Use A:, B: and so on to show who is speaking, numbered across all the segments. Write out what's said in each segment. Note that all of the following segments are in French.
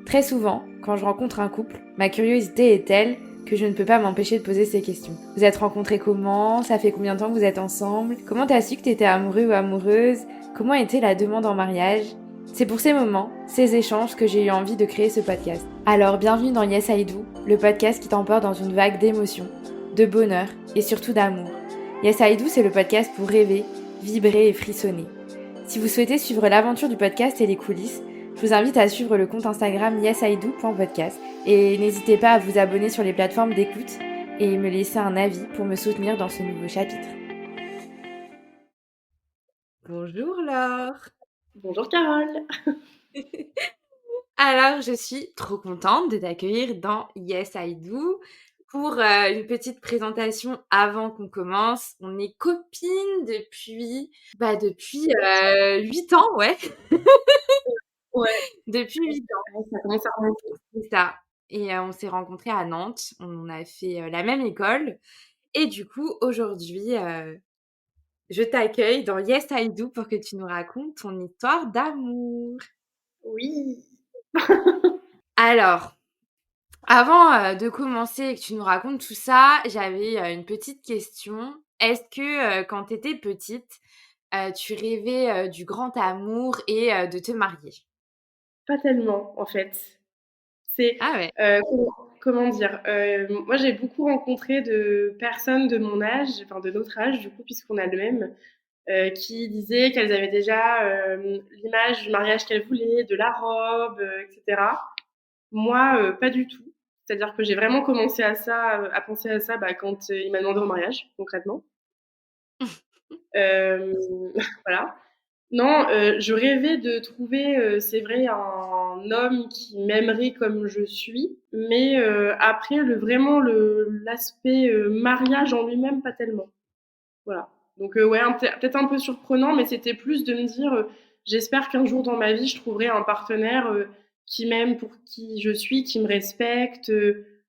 A: Très souvent, quand je rencontre un couple, ma curiosité est telle que je ne peux pas m'empêcher de poser ces questions. Vous êtes rencontrés comment? Ça fait combien de temps que vous êtes ensemble? Comment t'as su que t'étais amoureux ou amoureuse? Comment était la demande en mariage? C'est pour ces moments, ces échanges que j'ai eu envie de créer ce podcast. Alors bienvenue dans Yes I Do, le podcast qui t'emporte dans une vague d'émotions, de bonheur et surtout d'amour. Yes I Do, c'est le podcast pour rêver, vibrer et frissonner. Si vous souhaitez suivre l'aventure du podcast et les coulisses, je vous invite à suivre le compte Instagram yesido.podcast et n'hésitez pas à vous abonner sur les plateformes d'écoute et me laisser un avis pour me soutenir dans ce nouveau chapitre. Bonjour Laure.
B: Bonjour Carole.
A: Alors, je suis trop contente de t'accueillir dans Yes I Do pour une petite présentation avant qu'on commence. On est copines depuis 8 ans, ouais.
B: Ouais,
A: Depuis 8 ans.
B: ça commence à remonter.
A: C'est ça. Et on s'est rencontrés à Nantes. On a fait la même école. Et du coup, aujourd'hui, je t'accueille dans Yes I Do pour que tu nous racontes ton histoire d'amour.
B: Oui.
A: Alors, avant de commencer et que tu nous racontes tout ça, j'avais une petite question. Est-ce que quand tu étais petite, tu rêvais du grand amour et de te marier?
B: Pas tellement en fait. C'est,
A: Ah ouais.
B: comment dire? Moi j'ai beaucoup rencontré de personnes de mon âge, enfin de notre âge du coup puisqu'on a le même, qui disaient qu'elles avaient déjà, l'image du mariage qu'elles voulaient, de la robe, et cetera. Moi, pas du tout. C'est-à-dire que j'ai vraiment commencé à penser à ça, quand, il m'a demandé en mariage concrètement. Hem, voilà. Non, je rêvais de trouver, c'est vrai, un homme qui m'aimerait comme je suis, mais après l'aspect, mariage en lui-même, pas tellement. Voilà. Donc ouais, peut-être un peu surprenant, mais c'était plus de me dire, «J'espère qu'un jour dans ma vie, je trouverai un partenaire, qui m'aime pour qui je suis, qui me respecte,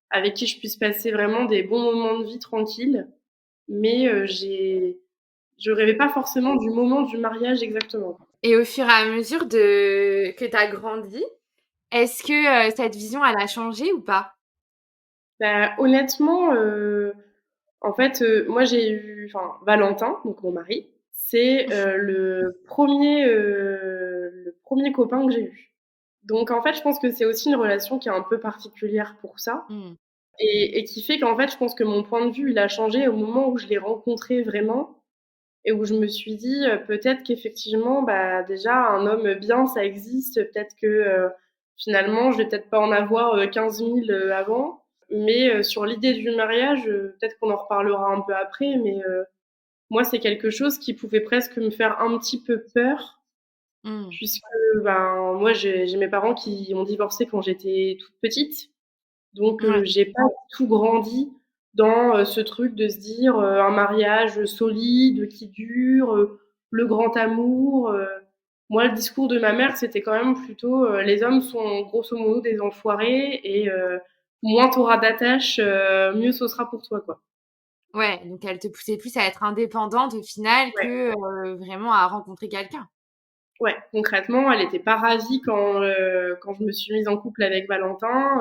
B: avec qui je puisse passer vraiment des bons moments de vie tranquilles». Mais je rêvais pas forcément du moment du mariage exactement.
A: Et au fur et à mesure que tu as grandi, est-ce que cette vision, elle a changé ou pas?
B: Bah, honnêtement, en fait, moi j'ai eu Valentin, donc mon mari, c'est, le premier copain que j'ai eu. Donc en fait, je pense que c'est aussi une relation qui est un peu particulière pour ça
A: Mmh.
B: et qui fait qu'en fait, je pense que mon point de vue, il a changé au moment où je l'ai rencontré vraiment et où je me suis dit, peut-être qu'effectivement, bah, déjà un homme bien, ça existe. Peut-être que, finalement, je vais peut-être pas en avoir, 15 000, avant. Mais, sur l'idée du mariage, peut-être qu'on en reparlera un peu après, mais, moi, c'est quelque chose qui pouvait presque me faire un petit peu peur
A: Mmh.
B: puisque, ben, moi, j'ai mes parents qui ont divorcé quand j'étais toute petite. Donc,
A: Ouais.
B: j'ai pas tout grandi dans, ce truc de se dire, un mariage solide qui dure, le grand amour. Moi, le discours de ma mère, c'était quand même plutôt, les hommes sont grosso modo des enfoirés et moins tu auras d'attaches, mieux ce sera pour toi, quoi.
A: Ouais, donc elle te poussait plus à être indépendante au final
B: Ouais,
A: que, vraiment à rencontrer quelqu'un?
B: ouais, concrètement, elle était pas ravie quand je me suis mise en couple avec Valentin,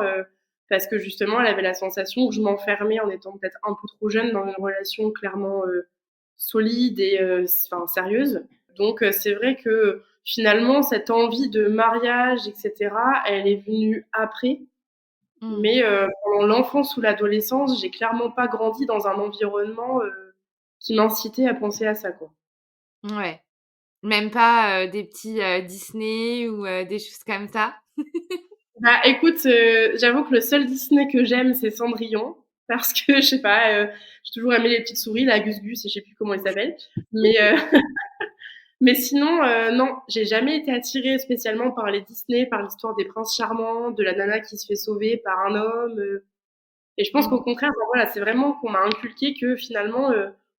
B: parce que justement, elle avait la sensation que je m'enfermais en étant peut-être un peu trop jeune dans une relation clairement, solide et sérieuse. Donc c'est vrai que finalement cette envie de mariage et cetera, elle est venue après.
A: Mmh.
B: Mais pendant l'enfance ou l'adolescence, j'ai clairement pas grandi dans un environnement, qui m'incitait à penser à ça, quoi.
A: Ouais. Même pas, des petits, Disney ou des choses comme ça?
B: Bah, écoute, j'avoue que le seul Disney que j'aime, c'est Cendrillon parce que je sais pas, j'ai toujours aimé les petites souris, là, Gus Gus et je sais plus comment il s'appelle. Mais mais sinon, non, j'ai jamais été attirée spécialement par les Disney, par l'histoire des princes charmants, de la nana qui se fait sauver par un homme, et je pense
A: Mmh.
B: qu'au contraire, bah, voilà, c'est vraiment qu'on m'a inculqué que finalement,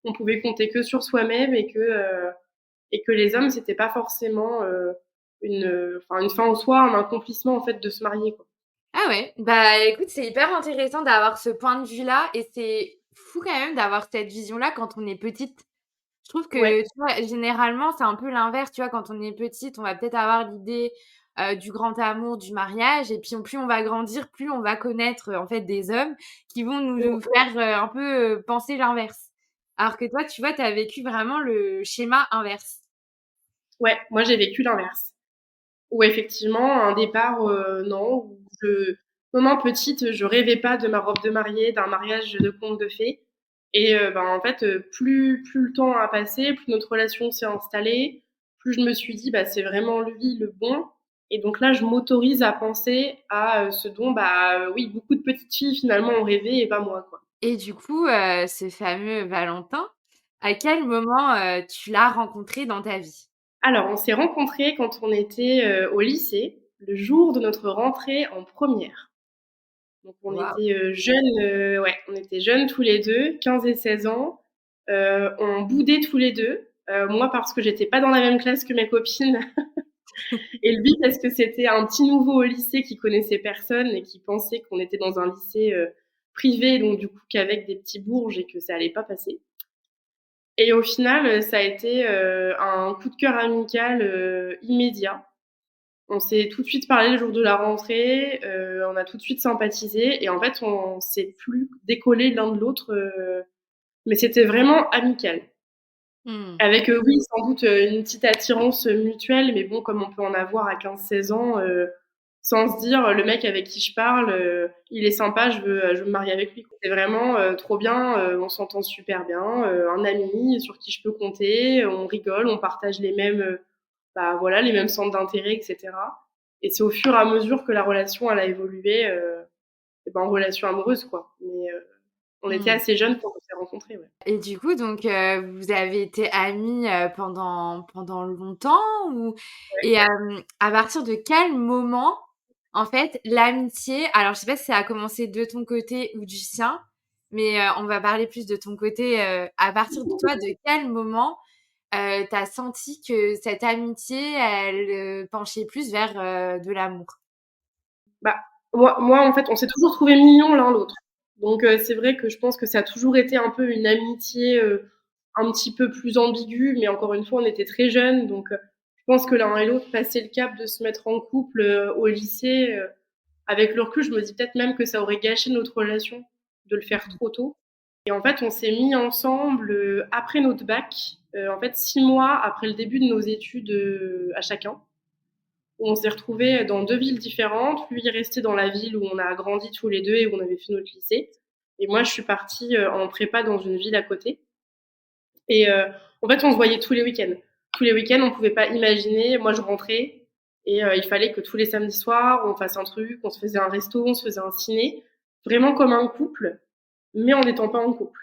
B: on pouvait compter que sur soi-même et que les hommes, c'était pas forcément, une fin en soi, un accomplissement, en fait, de se marier, quoi.
A: Ah ouais, bah, écoute, c'est hyper intéressant d'avoir ce point de vue-là et c'est fou quand même d'avoir cette vision-là quand on est petite. Je trouve que,
B: Ouais.
A: tu vois, généralement, c'est un peu l'inverse, tu vois? Quand on est petite, on va peut-être avoir l'idée, du grand amour, du mariage. Et puis plus on va grandir, plus on va connaître en fait des hommes qui vont nous faire un peu penser l'inverse. Alors que toi, tu vois, tu as vécu vraiment le schéma inverse.
B: Ouais, moi j'ai vécu l'inverse. Où effectivement, un départ, non, où non, petite, je rêvais pas de ma robe de mariée, d'un mariage de conte de fées. Et ben, en fait, plus le temps a passé, plus notre relation s'est installée, plus je me suis dit: «Bah, c'est vraiment lui le bon». Et donc là, je m'autorise à penser à, ce dont, bah, oui, beaucoup de petites filles finalement ont rêvé et pas moi, quoi.
A: Et du coup, ce fameux Valentin, à quel moment, tu l'as rencontré dans ta vie?
B: Alors, on s'est rencontrés quand on était, au lycée, le jour de notre rentrée en première. Donc on
A: Waouh!
B: était, jeunes, ouais, on était jeunes tous les 2, 15 et 16 ans. On boudait tous les 2. Moi parce que j'étais pas dans la même classe que mes copines et lui parce que c'était un petit nouveau au lycée qui connaissait personne et qui pensait qu'on était dans un lycée, privé, donc du coup qu'avec des petits bourges et que ça allait pas passer. Et au final, ça a été, un coup de cœur amical, immédiat. On s'est tout de suite parlé le jour de la rentrée, on a tout de suite sympathisé et en fait, on s'est plus décollés l'un de l'autre, mais c'était vraiment amical.
A: Mmh.
B: Avec, oui, sans doute, une petite attirance, mutuelle, mais bon, comme on peut en avoir à 15-16 ans, sans se dire: «Le mec avec qui je parle, il est sympa, je veux me marier avec lui». C'est vraiment, trop bien, on s'entend super bien, un ami sur qui je peux compter, on rigole, on partage les mêmes, bah, voilà, les mêmes centres d'intérêt et cetera. Et c'est au fur et à mesure que la relation, elle a évolué, et ben, en relation amoureuse, quoi. Mais, on était
A: Mmh.
B: assez jeunes quand on s'est rencontrés, ouais.
A: Et du coup, donc, vous avez été amis, pendant longtemps ou et à partir de quel moment, en fait, l'amitié alors je sais pas si ça a commencé de ton côté ou du sien, mais, on va parler plus de ton côté, à partir de toi, de quel moment, tu as senti que cette amitié, elle, penchait plus vers, de l'amour?
B: Bah, moi, en fait, on s'est toujours trouvés mignons l'un l'autre. Donc, c'est vrai que je pense que ça a toujours été un peu une amitié, un petit peu plus ambiguë, mais encore une fois, on était très jeunes, donc, je pense que l'un et l'autre passaient le cap de se mettre en couple, au lycée. Avec le recul, je me dis peut-être même que ça aurait gâché notre relation de le faire
A: Mmh.
B: trop tôt. Et en fait, on s'est mis ensemble, après notre bac, en fait 6 mois après le début de nos études, à chacun. On s'est retrouvés dans 2 villes différentes. Lui est resté dans la ville où on a grandi tous les 2 et où on avait fait notre lycée. Et moi, je suis partie, en prépa dans une ville à côté. Et en fait, on se voyait tous les week-ends. Tous les week-ends, on pouvait pas imaginer. Moi, je rentrais et il fallait que tous les samedis soirs, on fasse un truc, on se faisait un resto, on se faisait un ciné, vraiment comme un couple, mais en n'étant pas en couple.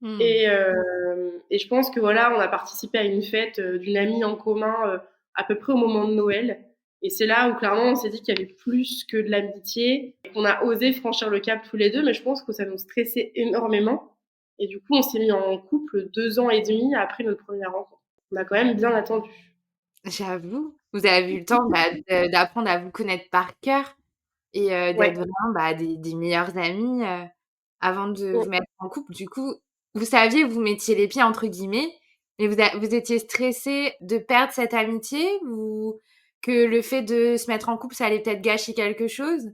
A: Mmh.
B: Et je pense que voilà, on a participé à une fête, d'une amie en commun, à peu près au moment de Noël. Et c'est là où clairement on s'est dit qu'il y avait plus que de l'amitié et qu'on a osé franchir le cap tous les 2. Mais je pense que ça nous stressait énormément et du coup, on s'est mis en couple 2 ans et demi après notre première rencontre. On a quand même bien attendu.
A: J'avoue, vous avez eu le temps, bah, d'apprendre à vous connaître par cœur et d'être
B: Ouais.
A: vraiment, bah, des meilleures amies, avant de
B: Mmh.
A: vous mettre en couple. Du coup, vous saviez où vous mettiez «les pieds» entre guillemets, mais vous étiez stressés de perdre cette amitié ou que le fait de se mettre en couple, ça allait peut-être gâcher quelque chose?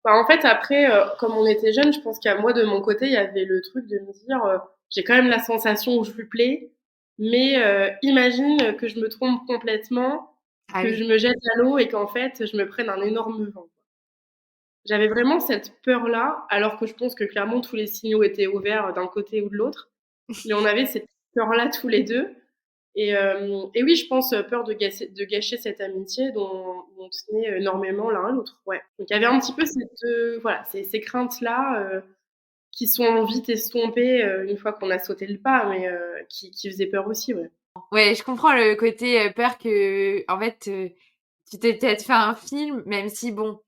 B: Bah, en fait, après, comme on était jeunes, je pense qu'à moi, de mon côté, il y avait le truc de me dire, j'ai quand même la sensation où je lui plais, mais imagine que je me trompe complètement,
A: Ah
B: que
A: oui.
B: je me jette à l'eau et qu'en fait, je me prenne un énorme vent. J'avais vraiment cette peur-là, alors que je pense que clairement tous les signaux étaient au vert d'un côté ou de l'autre, mais on avait cette peur-là tous les 2. Et oui, je pense, peur de gâcher cette amitié dont on tenait énormément l'un à l'autre, ouais. Donc il y avait un petit peu cette, voilà, ces craintes-là, qui sont vite estompées, une fois qu'on a sauté le pas, mais qui faisaient peur aussi, ouais.
A: Ouais, je comprends le côté, peur que en fait, tu t'es peut-être fait un film, même si bon,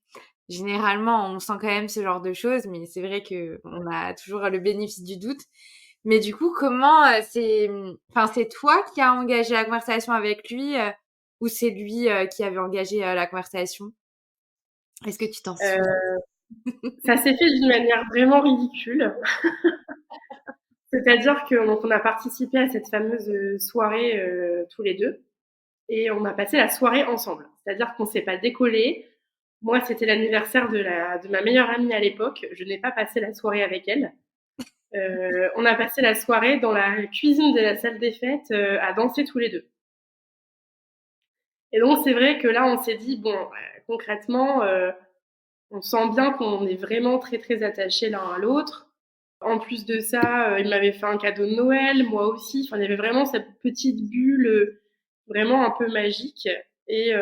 A: généralement, on sent quand même ce genre de choses, mais c'est vrai qu'on a toujours le bénéfice du doute. Mais du coup, comment, enfin, c'est toi qui as engagé la conversation avec lui, ou c'est lui, qui avait engagé, la conversation? Est-ce que tu t'en souviens?
B: Heu, Ça s'est fait d'une manière vraiment ridicule. C'est-à-dire que donc on a participé à cette fameuse, soirée, tous les 2. et on a passé la soirée ensemble. C'est-à-dire qu'on s'est pas décollé. Moi, c'était l'anniversaire de ma meilleure amie à l'époque. Je n'ai pas passé la soirée avec elle. On a passé la soirée dans la cuisine de la salle des fêtes à danser tous les deux. Et donc, c'est vrai que là, on s'est dit, bon, concrètement, on sent bien qu'on est vraiment très, très attachés l'un à l'autre. En plus de ça, il m'avait fait un cadeau de Noël, moi aussi. Enfin, il y avait vraiment cette petite bulle vraiment un peu magique. Et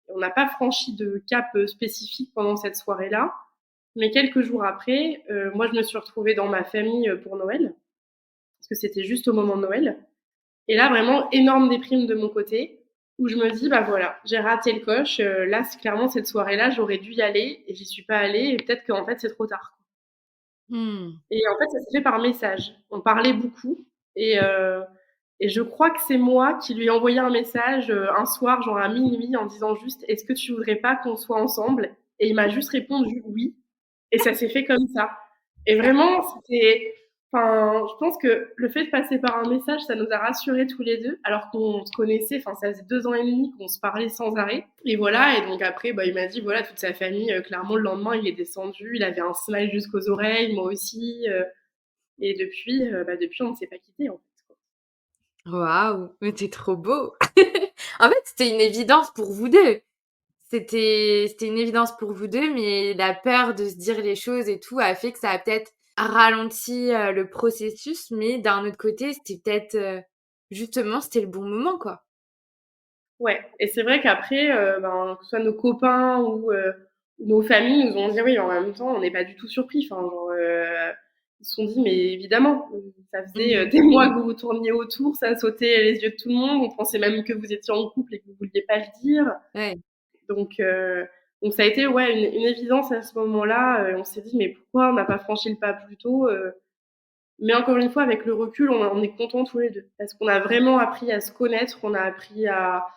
B: on n'a pas franchi de cap spécifique pendant cette soirée-là. Mais quelques jours après, moi, je me suis retrouvée dans ma famille pour Noël, parce que c'était juste au moment de Noël. Et là, vraiment, énorme déprime de mon côté, où je me dis, bah voilà, j'ai raté le coche. Là, clairement, cette soirée-là, j'aurais dû y aller, et j'y suis pas allée, et peut-être qu'en fait, c'est trop tard.
A: Hmm.
B: Et en fait, ça s'est fait par message. On parlait beaucoup, et, euh, et je crois que c'est moi qui lui ai envoyé un message un soir, genre à minuit, en disant juste, est-ce que tu voudrais pas qu'on soit ensemble? Et il m'a juste répondu oui. Et ça s'est fait comme ça. Et vraiment, c'était. Enfin, je pense que le fait de passer par un message, ça nous a rassurés tous les deux, alors qu'on se connaissait, enfin, ça faisait 2 ans et demi qu'on se parlait sans arrêt. Et voilà, et donc après, bah, il m'a dit, voilà, toute sa famille, clairement, le lendemain, il est descendu, il avait un smile jusqu'aux oreilles, moi aussi. Et depuis, on ne s'est pas quitté, en fait, quoi.
A: Waouh, mais t'es trop beau. En fait, c'était une évidence pour vous deux. C'était une évidence pour vous deux, mais la peur de se dire les choses et tout a fait que ça a peut-être ralenti le processus, mais d'un autre côté, c'était peut-être justement, c'était le bon moment, quoi.
B: Ouais, et c'est vrai qu'après, ben, que ce soit nos copains ou nos familles nous ont dit oui, en même temps, on n'est pas du tout surpris. Enfin, genre, ils se sont dit, mais évidemment, ça faisait
A: Mhm.
B: des mois que vous vous tourniez autour, ça sautait les yeux de tout le monde, on pensait même que vous étiez en couple et que vous vouliez pas le dire.
A: Ouais.
B: Donc, euh, donc ça a été ouais, une évidence à ce moment-là. On s'est dit, mais pourquoi on n'a pas franchi le pas plus tôt Mais encore une fois, avec le recul, on est contents tous les deux. Parce qu'on a vraiment appris à se connaître, on a appris à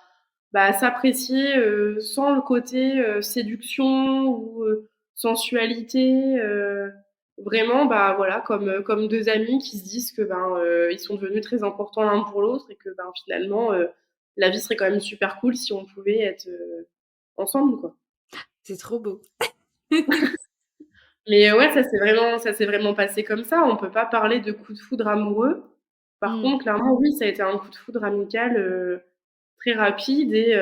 B: s'apprécier sans le côté séduction ou sensualité. Vraiment, bah voilà, comme deux amis qui se disent que ils sont devenus très importants l'un pour l'autre et que finalement la vie serait quand même super cool si on pouvait être ensemble, quoi.
A: C'est trop beau.
B: Mais ouais, ça s'est vraiment passé comme ça. On peut pas parler de coup de foudre amoureux. Par
A: Mm.
B: contre, clairement, oui, ça a été un coup de foudre amical très rapide et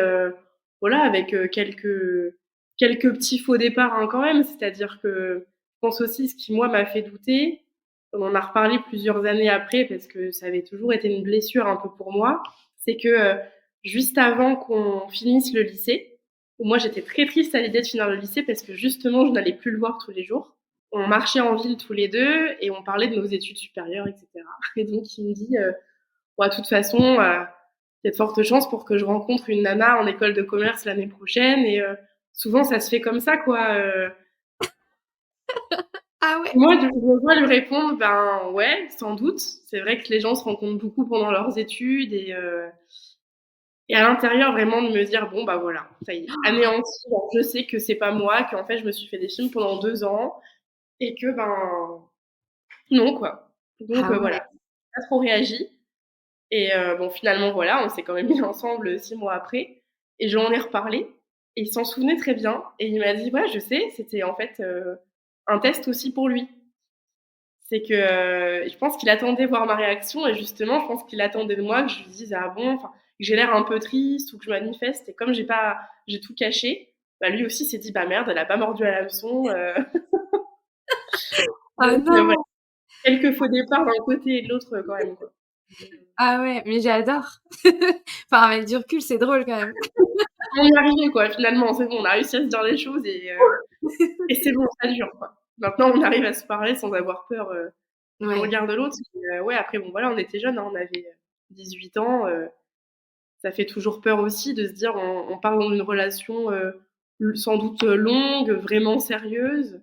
B: voilà, avec quelques petits faux départs hein, quand même. C'est-à-dire que je pense aussi ce qui moi m'a fait douter. On en a reparlé plusieurs années après parce que ça avait toujours été une blessure un peu pour moi. C'est que juste avant qu'on finisse le lycée, où moi j'étais très triste à l'idée de finir le lycée parce que justement je n'allais plus le voir tous les jours. On marchait en ville tous les deux et on parlait de nos études supérieures, etc. Et donc il me dit, bon, de toute façon, il y a de fortes chances pour que je rencontre une nana en école de commerce l'année prochaine. Et souvent, ça se fait comme ça, quoi.
A: Ah ouais.
B: Moi, je dois lui répondre, ben ouais, sans doute. C'est vrai que les gens se rencontrent beaucoup pendant leurs études et à l'intérieur vraiment de me dire bon bah voilà, ça y est, anéanti. Bon, je sais que c'est pas moi, qu'en fait je me suis fait des films pendant 2 ans et que non quoi. Donc
A: Ah ouais.
B: voilà, pas trop réagi. Et bon, finalement, voilà, on s'est quand même mis ensemble 6 mois après. Et j'en ai reparlé. Et il s'en souvenait très bien. Et il m'a dit, ouais, je sais, c'était en fait un test aussi pour lui. C'est que je pense qu'il attendait voir ma réaction. Et justement, je pense qu'il attendait de moi que je lui dise, ah bon, enfin, que j'ai l'air un peu triste ou que je manifeste. Et comme j'ai tout caché, bah lui aussi s'est dit, bah merde, elle a pas mordu à l'hameçon.
A: Ah
B: Donc,
A: non.
B: ouais, quelques faux départs d'un côté et de l'autre quand même, quoi.
A: Ah ouais, mais j'adore. Enfin, avec du recul, c'est drôle quand même.
B: On y est arrivé, quoi, finalement. C'est bon, on a réussi à se dire les choses et c'est bon, ça dure, quoi. Maintenant, on arrive à se parler sans avoir peur du
A: Ouais.
B: regard de l'autre. Ouais, après, bon, voilà, on était jeunes, hein, on avait 18 ans. Ça fait toujours peur aussi de se dire, on part dans une relation sans doute longue, vraiment sérieuse.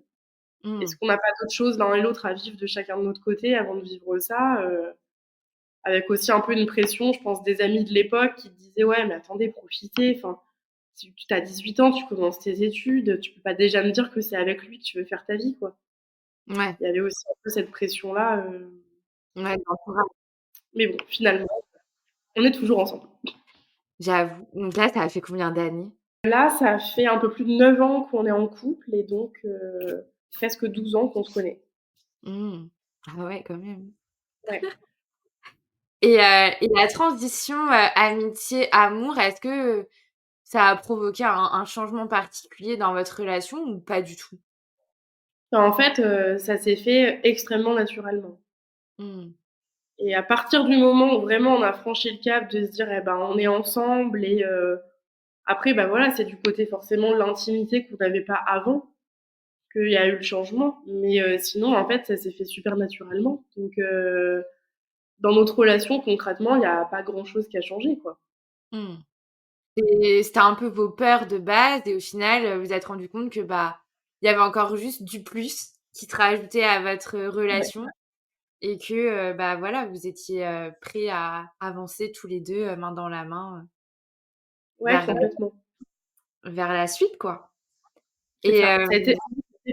B: Est-ce
A: Mm.
B: qu'on n'a pas d'autre chose l'un et l'autre à vivre de chacun de notre côté avant de vivre ça avec aussi un peu une pression, je pense, des amis de l'époque qui te disaient, ouais, mais attendez, profitez. Enfin, si tu as 18 ans, tu commences tes études, tu peux pas déjà me dire que c'est avec lui que tu veux faire ta vie, quoi.
A: Ouais.
B: Il y avait aussi un peu cette pression-là.
A: Ouais, d'entourage.
B: Mais bon, finalement, on est toujours ensemble.
A: J'avoue. Donc là, ça a fait combien d'années?
B: Là, ça fait un peu plus de 9 ans qu'on est en couple et donc presque 12 ans qu'on se connaît.
A: Mmh. Ah ouais, quand même.
B: Ouais.
A: Et la transition, amitié-amour, est-ce que ça a provoqué un changement particulier dans votre relation ou pas du tout?
B: En fait, ça s'est fait extrêmement naturellement
A: Mmh.
B: et à partir du moment où vraiment on a franchi le cap de se dire: «Eh ben, on est ensemble» et après, bah, voilà, c'est du côté forcément de l'intimité qu'on n'avait pas avant qu'il y a eu le changement. Mais sinon, en fait, ça s'est fait super naturellement. Donc dans notre relation, concrètement, il y a pas grand chose qui a changé, quoi.
A: Mmh. Et c'était un peu vos peurs de base et au final, vous vous êtes rendu compte que, bah, il y avait encore juste du plus qui se rajoutait à votre
B: Ouais,
A: relation et que, bah, voilà, vous étiez, prêts à avancer tous les 2 main dans la main,
B: ouais,
A: vers,
B: complètement.
A: vers la suite, quoi.
B: C'est
A: Et
B: ça. Ça a été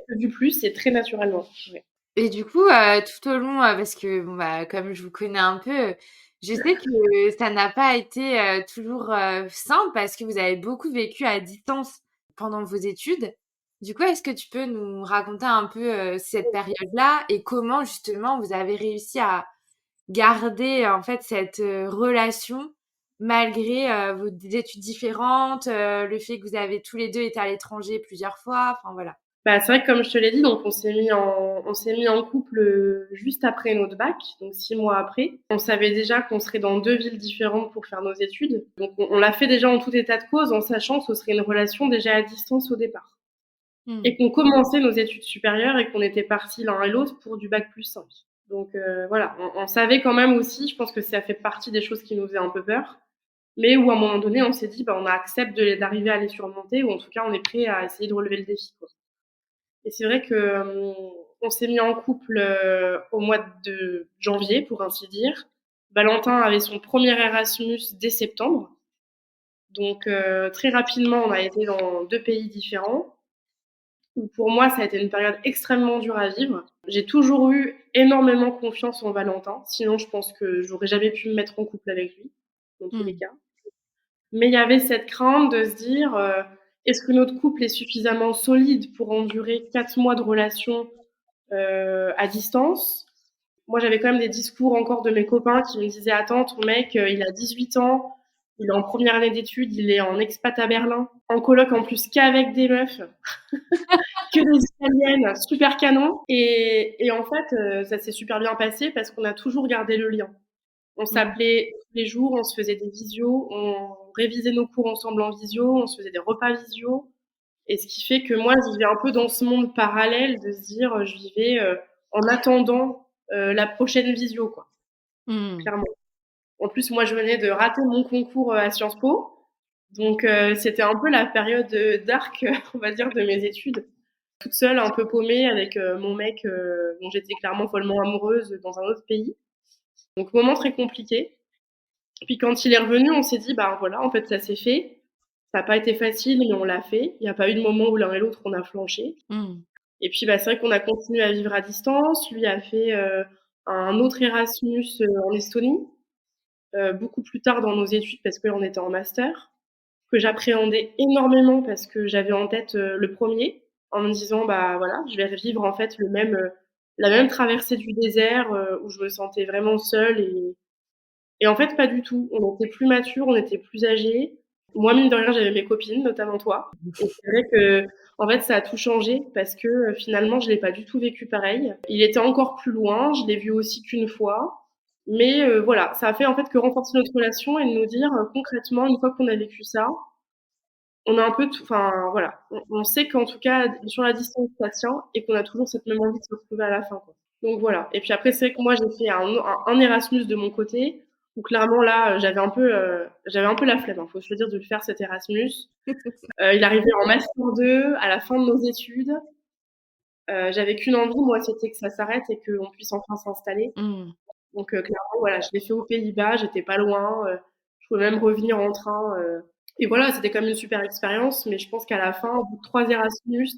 B: que du plus et très naturellement. Ouais.
A: Et du coup, tout au long, parce que bon, bah, comme je vous connais un peu, je sais que ça n'a pas été, toujours, simple parce que vous avez beaucoup vécu à distance pendant vos études. Du coup, est-ce que tu peux nous raconter un peu, cette période-là et comment justement vous avez réussi à garder, en fait, cette, relation malgré, vos études différentes, le fait que vous avez tous les 2 été à l'étranger plusieurs fois, enfin voilà?
B: Bah, c'est vrai que comme je te l'ai dit, donc on s'est mis en couple, juste après notre bac, donc 6 mois après. On savait déjà qu'on serait dans 2 villes différentes pour faire nos études. Donc on l'a fait déjà en tout état de cause, en sachant que ce serait une relation déjà à distance au départ
A: Mmh.
B: et qu'on commençait nos études supérieures et qu'on était partis l'un et l'autre pour du bac+5. Donc voilà, on savait quand même aussi, je pense que ça fait partie des choses qui nous faisaient un peu peur, mais où à un moment donné, on s'est dit: «Bah, on accepte d'arriver à les surmonter ou en tout cas, on est prêt à essayer de relever le défi, quoi». Et c'est vrai que on s'est mis en couple au mois de janvier, pour ainsi dire. Valentin avait son premier Erasmus dès septembre. Donc très rapidement, on a été dans 2 pays différents. Où pour moi, ça a été une période extrêmement dure à vivre. J'ai toujours eu énormément confiance en Valentin, sinon je pense que j'aurais jamais pu me mettre en couple avec lui, dans tous les
A: Mmh.
B: cas. Mais il y avait cette crainte de se dire, «Est-ce que notre couple est suffisamment solide pour endurer 4 mois de relation à distance?» Moi, j'avais quand même des discours encore de mes copains qui me disaient: «Attends, ton mec, il a 18 ans, il est en première année d'études, il est en expat à Berlin, en coloc en plus qu'avec des meufs, que des italiennes, super canon». Et en fait, ça s'est super bien passé parce qu'on a toujours gardé le lien. On
A: Mmh.
B: s'appelait tous les jours, on se faisait des visios, on révisait nos cours ensemble en visio, on se faisait des repas visio. Et ce qui fait que moi, je vivais un peu dans ce monde parallèle de se dire, je vivais en attendant la prochaine visio, quoi,
A: Mmh.
B: clairement. En plus, moi, je venais de rater mon concours à Sciences Po. Donc, c'était un peu la période dark, on va dire, de mes études. Toute seule, un peu paumée avec mon mec dont j'étais clairement follement amoureuse dans un autre pays. Donc, moment très compliqué. Puis quand il est revenu, on s'est dit, bah voilà, en fait, ça s'est fait. Ça n'a pas été facile, mais on l'a fait. Il n'y a pas eu de moment où l'un et l'autre, on a flanché.
A: Mmh.
B: Et puis, bah, c'est vrai qu'on a continué à vivre à distance. Lui a fait un autre Erasmus en Estonie, beaucoup plus tard dans nos études parce qu'on était en master, que j'appréhendais énormément parce que j'avais en tête le premier, en me disant, bah voilà, je vais revivre en fait la même traversée du désert où je me sentais vraiment seule et en fait, pas du tout. On était plus matures, on était plus âgés. Moi, mine de rien, j'avais mes copines, notamment toi. Et c'est vrai que, en fait, ça a tout changé parce que finalement, je l'ai pas du tout vécu pareil. Il était encore plus loin, je l'ai vu aussi qu'une fois. Mais voilà, ça a fait en fait que renforcer notre relation et de nous dire concrètement, une fois qu'on a vécu ça, on a un peu tout, enfin voilà, on sait qu'en tout cas, sur la distance, ça tient et qu'on a toujours cette même envie de se retrouver à la fin, quoi. Donc voilà. Et puis après, c'est vrai que moi, j'ai fait un Erasmus de mon côté, où clairement là, j'avais un peu la flemme, hein, faut se le dire, de le faire cet Erasmus. Il arrivait en master 2, à la fin de nos études. J'avais qu'une envie, moi, c'était que ça s'arrête et qu'on puisse enfin s'installer.
A: Mmh.
B: Donc clairement, voilà, je l'ai fait aux Pays-Bas, j'étais pas loin, je pouvais même revenir en train. Et voilà, c'était quand même une super expérience, mais je pense qu'à la fin, au bout de 3 Erasmus,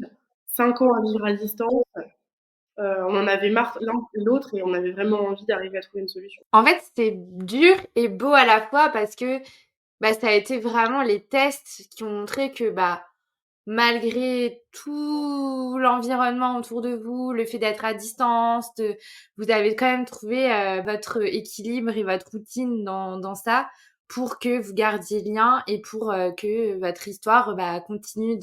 B: 5 ans à vivre à distance, on en avait marre l'un et l'autre et on avait vraiment envie d'arriver à trouver une solution.
A: En fait, c'est dur et beau à la fois parce que Bah, ça a été vraiment les tests qui ont montré que, bah, malgré tout l'environnement autour de vous, le fait d'être à distance, vous avez quand même trouvé, votre équilibre et votre routine dans ça pour que vous gardiez lien et pour, que votre histoire, bah, continue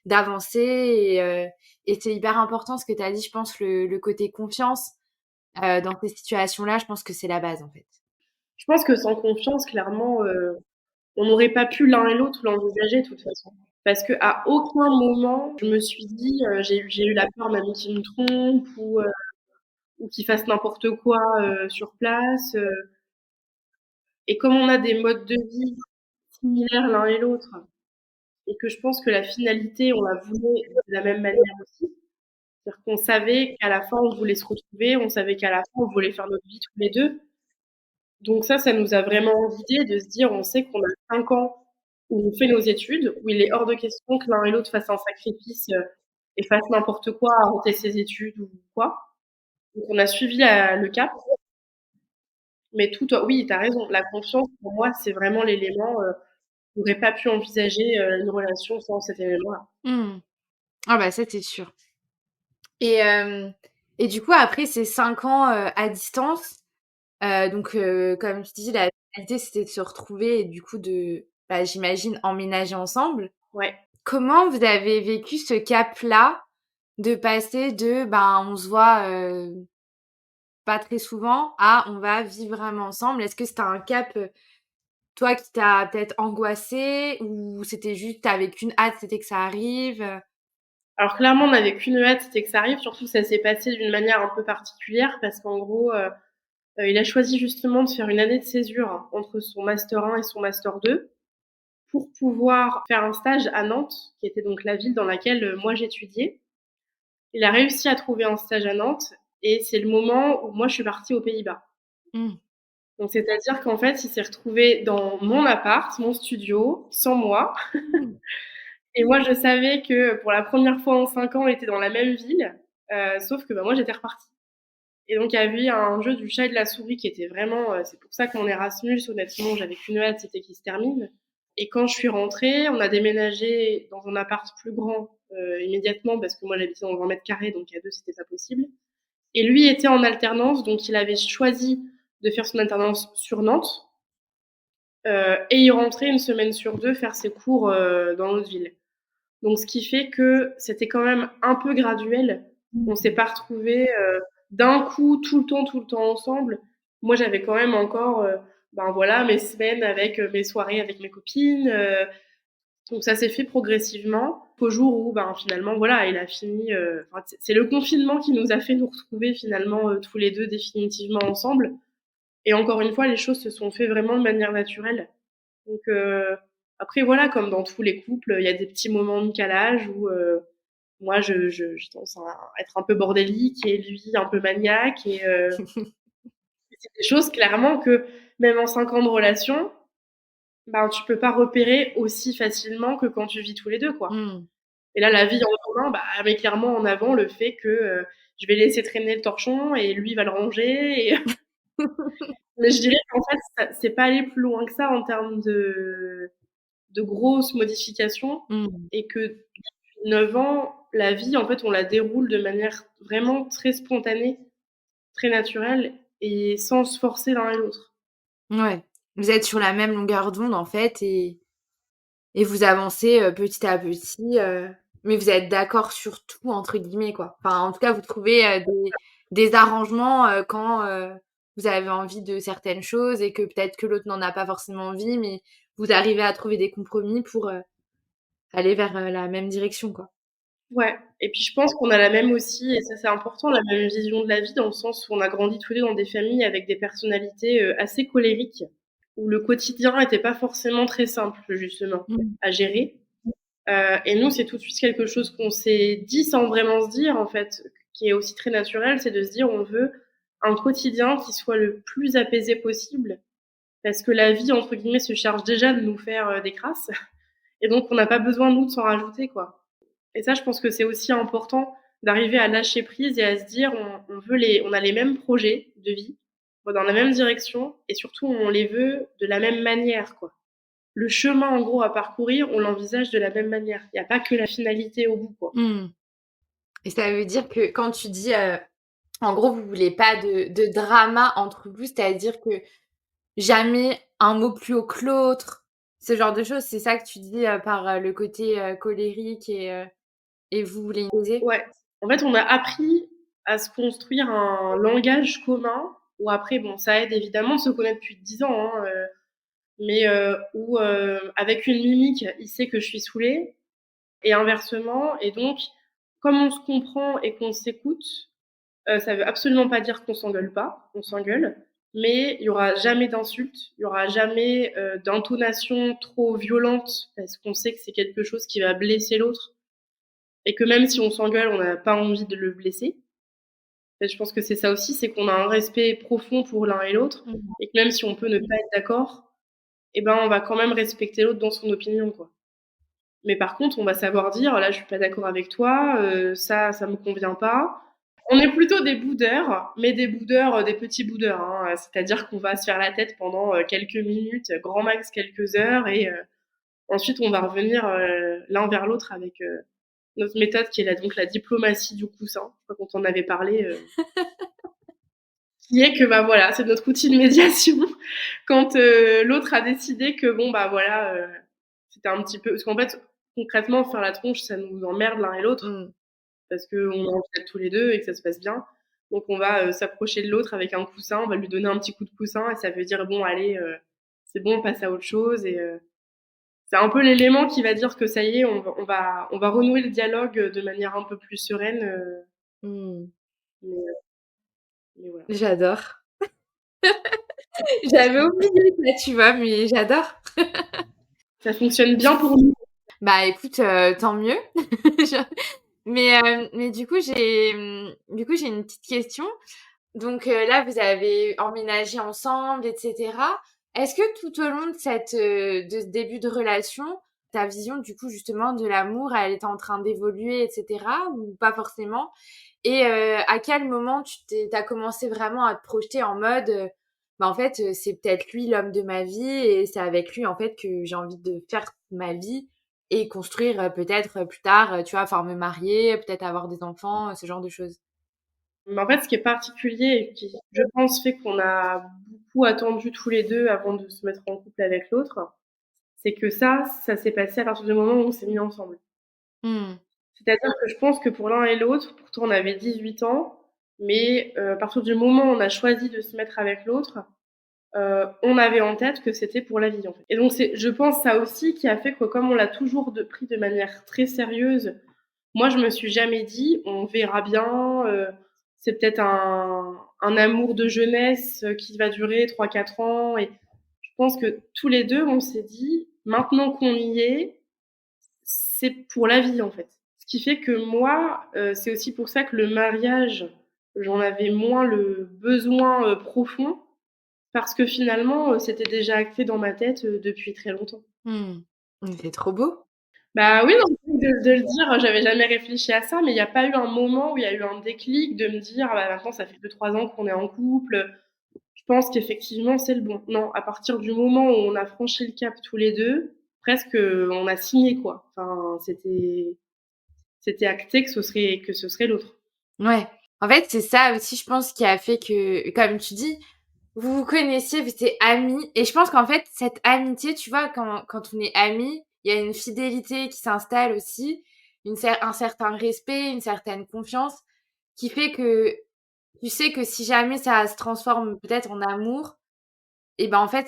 A: d'avancer et c'est hyper important ce que tu as dit, je pense le côté confiance, dans ces situations-là, je pense que c'est la base, en fait.
B: Je pense que sans confiance, clairement, on n'aurait pas pu l'un et l'autre l'envisager de toute façon. Parce qu'à aucun moment, je me suis dit, j'ai eu la peur même qu'il me trompe ou qu'il fasse n'importe quoi sur place. Et comme on a des modes de vie similaires l'un et l'autre, et que je pense que la finalité, on la voulait de la même manière aussi, c'est-à-dire qu'on savait qu'à la fin, on voulait se retrouver, on savait qu'à la fin, on voulait faire notre vie tous les deux. Donc ça nous a vraiment guidés de se dire, on sait qu'on a 5 ans où on fait nos études, où il est hors de question que l'un et l'autre fassent un sacrifice et fasse n'importe quoi, arrêter ses études ou quoi. Donc on a suivi le cap. Mais tout, oui, tu as raison. La confiance, pour moi, c'est vraiment l'élément. On n'aurait pas pu envisager une relation sans cet élément-là.
A: Mmh. Ah bah, ça, c'est sûr. Et et du coup, après ces 5 ans, à distance, donc comme tu disais, la finalité, c'était de se retrouver et du coup bah, j'imagine emménager ensemble.
B: Ouais.
A: Comment vous avez vécu ce cap-là de passer de, ben, on se voit, pas très souvent à on va vivre vraiment ensemble? Est-ce que c'était un cap, toi, qui t'a peut-être angoissé ou c'était juste tu avais qu'une hâte, c'était que ça arrive?
B: Alors clairement, on n'avait qu'une hâte, c'était que ça arrive. Surtout, ça s'est passé d'une manière un peu particulière parce qu'en gros, il a choisi justement de faire une année de césure entre son master 1 et son master 2 pour pouvoir faire un stage à Nantes, qui était donc la ville dans laquelle moi j'étudiais. Il a réussi à trouver un stage à Nantes et c'est le moment où moi je suis partie aux Pays-Bas.
A: Mmh.
B: Donc c'est-à-dire qu'en fait, il s'est retrouvé dans mon appart, mon studio, sans moi.
A: Mmh.
B: Et moi, je savais que pour la première fois en 5 ans, on était dans la même ville, sauf que bah, moi, j'étais repartie. Et donc, il y avait un jeu du chat et de la souris qui était vraiment. C'est pour ça que mon Erasmus, honnêtement, j'avais qu'une hâte, c'était qu'il se termine. Et quand je suis rentrée, on a déménagé dans un appart plus grand immédiatement parce que moi, j'habitais dans 20 mètres carrés, donc à deux, c'était pas possible. Et lui était en alternance, donc il avait choisi de faire son alternance sur Nantes. Et il rentrait une semaine sur deux faire ses cours dans notre ville. Donc, ce qui fait que c'était quand même un peu graduel. On s'est pas retrouvés d'un coup tout le temps ensemble. Moi, j'avais quand même encore, ben voilà, mes semaines avec mes soirées avec mes copines. Donc, ça s'est fait progressivement qu'au jour où, ben finalement, voilà, il a fini. C'est le confinement qui nous a fait nous retrouver finalement tous les deux définitivement ensemble. Et encore une fois, les choses se sont fait vraiment de manière naturelle. Donc après voilà, comme dans tous les couples, il y a des petits moments de calage où moi je tendance à être un peu bordélique et lui un peu maniaque et c'est des choses clairement que même en 5 ans de relation, ben tu peux pas repérer aussi facilement que quand tu vis tous les deux quoi.
A: Mmh.
B: Et là la vie en commun, bah met clairement en avant le fait que je vais laisser traîner le torchon et lui va le ranger et mais je dirais qu'en fait c'est pas aller plus loin que ça en termes de grosses modifications
A: Mmh.
B: et que depuis 9 ans, la vie, en fait, on la déroule de manière vraiment très spontanée, très naturelle et sans se forcer l'un et l'autre.
A: Ouais. Vous êtes sur la même longueur d'onde, en fait et vous avancez, petit à petit, mais vous êtes «d'accord sur tout» entre guillemets, quoi. Enfin, en tout cas, vous trouvez, des arrangements, quand, vous avez envie de certaines choses et que peut-être que l'autre n'en a pas forcément envie, mais vous arrivez à trouver des compromis pour, aller vers, la même direction, quoi.
B: Ouais, et puis je pense qu'on a la même aussi, et ça c'est important, la même vision de la vie dans le sens où on a grandi tous les 2 dans des familles avec des personnalités, assez colériques, où le quotidien était pas forcément très simple justement
A: Mmh.
B: à gérer. Et nous, c'est tout de suite quelque chose qu'on s'est dit sans vraiment se dire, en fait, qui est aussi très naturel, c'est de se dire on veut un quotidien qui soit le plus apaisé possible, parce que la vie, entre guillemets, se charge déjà de nous faire des crasses, et donc on n'a pas besoin, nous, de s'en rajouter, quoi. Et ça, je pense que c'est aussi important d'arriver à lâcher prise et à se dire on a les mêmes projets de vie, on va dans la même direction, et surtout on les veut de la même manière, quoi. le chemin, en gros, à parcourir, on l'envisage de la même manière. Il y a pas que la finalité au bout, quoi.
A: Mmh. Et ça veut dire que quand tu dis, en gros, vous voulez pas de drama entre vous, c'est-à-dire que jamais un mot plus haut que l'autre, ce genre de choses, c'est ça que tu dis, par, le côté, colérique et vous voulez imposer?
B: Ouais. En fait, on a appris à se construire un langage commun où après, bon, ça aide évidemment de se connaître depuis 10 ans, hein, mais où, avec une mimique, il sait que je suis saoulée et inversement et donc comme on se comprend et qu'on s'écoute, ça veut absolument pas dire qu'on s'engueule pas, on s'engueule, mais il y aura jamais d'insultes, il y aura jamais, d'intonation trop violente parce qu'on sait que c'est quelque chose qui va blesser l'autre et que même si on s'engueule, on n'a pas envie de le blesser. En fait, je pense que c'est ça aussi, c'est qu'on a un respect profond pour l'un et l'autre
A: Mmh.
B: et que même si on peut ne pas être d'accord, eh ben, on va quand même respecter l'autre dans son opinion, quoi. Mais par contre, on va savoir dire: «Là, je suis pas d'accord avec toi, ça me convient pas». On est plutôt des boudeurs, mais des boudeurs, des petits boudeurs, hein, c'est-à-dire qu'on va se faire la tête pendant, quelques minutes, grand max quelques heures et ensuite on va revenir, l'un vers l'autre avec, notre méthode qui est la diplomatie du coussin. Je crois qu'on t'en avait parlé, qui est que, bah, voilà, c'est notre outil de médiation quand, l'autre a décidé que bon, bah, voilà, c'était un petit peu parce qu'en fait, concrètement, faire la tronche, ça nous emmerde l'un et l'autre
A: Mmh.
B: parce qu'on a envie d'être tous les 2 et que ça se passe bien. Donc on va, s'approcher de l'autre avec un coussin, on va lui donner un petit coup de coussin et ça veut dire: «Bon allez, c'est bon, on passe à autre chose» et c'est un peu l'élément qui va dire que ça y est, on va renouer le dialogue, de manière un peu plus sereine,
A: Mmh.
B: mais mais voilà.
A: J'adore. J'avais oublié ça, tu vois? Mais j'adore.
B: Ça fonctionne bien pour nous.
A: Bah, écoute, tant mieux. Je mais du coup, j'ai une petite question. Donc là, vous avez emménagé ensemble et cetera. Est-ce que tout au long de de ce début de relation, ta vision, du coup, justement, de l'amour, elle était en train d'évoluer et cetera ou pas forcément? Et à quel moment tu as commencé vraiment à te projeter en mode, bah, en fait, c'est peut-être lui l'homme de ma vie et c'est avec lui, en fait, que j'ai envie de faire ma vie et construire, peut-être, plus tard, tu vois, enfin me marier, peut-être avoir des enfants, ce genre de choses?
B: Mais en fait, ce qui est particulier et qui, je pense, fait qu'on a beaucoup attendu tous les 2 avant de se mettre en couple avec l'autre, c'est que ça s'est passé à partir du moment où on s'est mis ensemble.
A: Mmh.
B: C'est-à-dire que je pense que pour l'un et l'autre, pourtant on avait 18 ans, mais à partir du moment où on a choisi de se mettre avec l'autre, on avait en tête que c'était pour la vie, en fait. Et donc c'est, je pense, ça aussi qui a fait que comme on l'a toujours pris de manière très sérieuse, moi je me suis jamais dit: «On verra bien, c'est peut-être un amour de jeunesse, qui va durer 3 4 ans» et je pense que tous les 2 on s'est dit: «Maintenant qu'on y est, c'est pour la vie, en fait». Ce qui fait que moi, c'est aussi pour ça que le mariage, j'en avais moins le besoin, profond parce que finalement, c'était déjà acté dans ma tête, depuis très longtemps.
A: Mmh. Mais c'est trop beau.
B: Bah, oui, non, de le dire, j'avais jamais réfléchi à ça, mais il y a pas eu un moment où il y a eu un déclic de me dire: «Ah bah, maintenant ça fait 2 3 ans qu'on est en couple, je pense qu'effectivement c'est le bon». Non, à partir du moment où on a franchi le cap tous les 2, presque, on a signé, quoi. Enfin, c'était acté que ce serait l'autre.
A: Ouais. En fait, c'est ça aussi, je pense, qui a fait que, comme tu dis, vous vous connaissiez, vous étiez amis et je pense qu'en fait, cette amitié, tu vois, quand on est amis, il y a une fidélité qui s'installe aussi, un certain respect, une certaine confiance qui fait que tu sais que si jamais ça se transforme peut-être en amour et ben, en fait,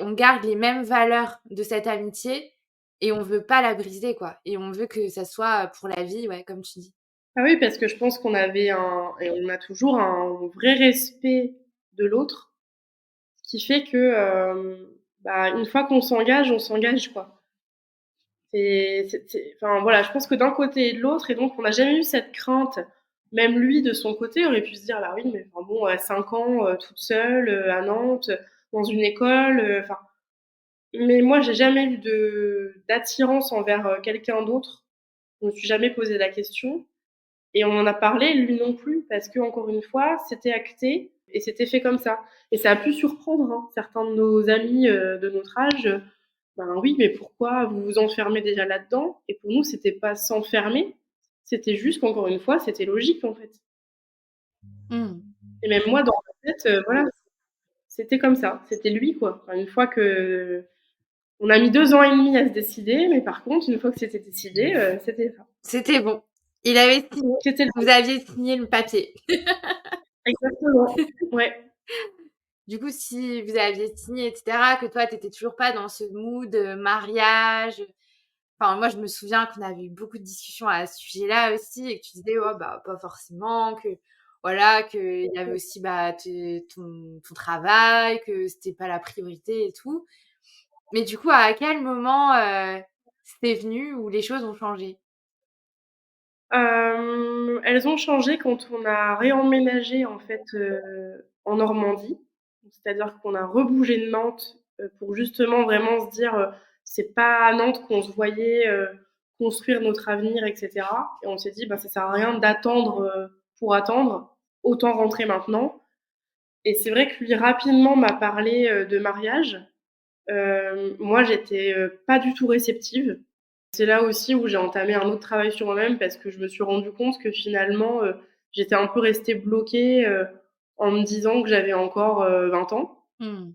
A: on garde les mêmes valeurs de cette amitié et on veut pas la briser, quoi et on veut que ça soit pour la vie, ouais, comme tu dis.
B: Ah oui, parce que je pense qu'on avait un et on a toujours un vrai respect de l'autre, ce qui fait que, bah, une fois qu'on s'engage, on s'engage, quoi. Enfin, voilà, je pense que d'un côté et de l'autre et donc on n'a jamais eu cette crainte. Même lui, de son côté, aurait pu se dire: «Bah oui, mais enfin bon, 5 ans, toute seule, à Nantes, dans une école», enfin mais moi, j'ai jamais eu d'attirance envers, quelqu'un d'autre. Je me suis jamais posé la question et on en a parlé, lui non plus, parce qu'encore une fois, c'était acté et c'était fait comme ça et ça a pu surprendre, hein, certains de nos amis, de notre âge, Ben oui, mais pourquoi vous vous enfermez déjà là-dedans? Et pour nous, c'était pas s'enfermer, c'était juste qu'encore une fois, c'était logique, en fait.
A: Mmh.
B: Et même moi, dans ma tête, voilà, c'était comme ça, c'était lui, quoi. Enfin, une fois que on a mis 2 ans et demi à se décider, mais par contre, une fois que c'était décidé, c'était ça.
A: C'était bon. Il avait signé,
B: C'était le
A: vous aviez signé le papier.
B: exactement, ouais.
A: Du coup, si vous aviez signé et cetera, que toi, tu étais toujours pas dans ce mood, mariage, enfin, moi, je me souviens qu'on avait eu beaucoup de discussions à ce sujet-là aussi et que tu disais: «Ouais, bah, pas forcément», que voilà, qu'il y avait aussi, bah, tes ton travail, que c'était pas la priorité et tout. Mais du coup, à quel moment, c'est venu où les choses ont changé?
B: Elles ont changé quand on a réemménagé, en fait, en Normandie. C'est-à-dire qu'on a rebougé de Nantes, pour justement vraiment se dire, «C'est pas à Nantes qu'on se voyait, construire notre avenir et cetera» et on s'est dit: «Bah, ça sert à rien d'attendre, pour attendre, autant rentrer maintenant» et c'est vrai que lui, rapidement, m'a parlé, de mariage. Moi, j'étais, pas du tout réceptive. C'est là aussi où j'ai entamé un autre travail sur moi-même parce que je me suis rendu compte que finalement, j'étais un peu restée bloquée, en me disant que j'avais encore, 20 ans.
A: Mmh.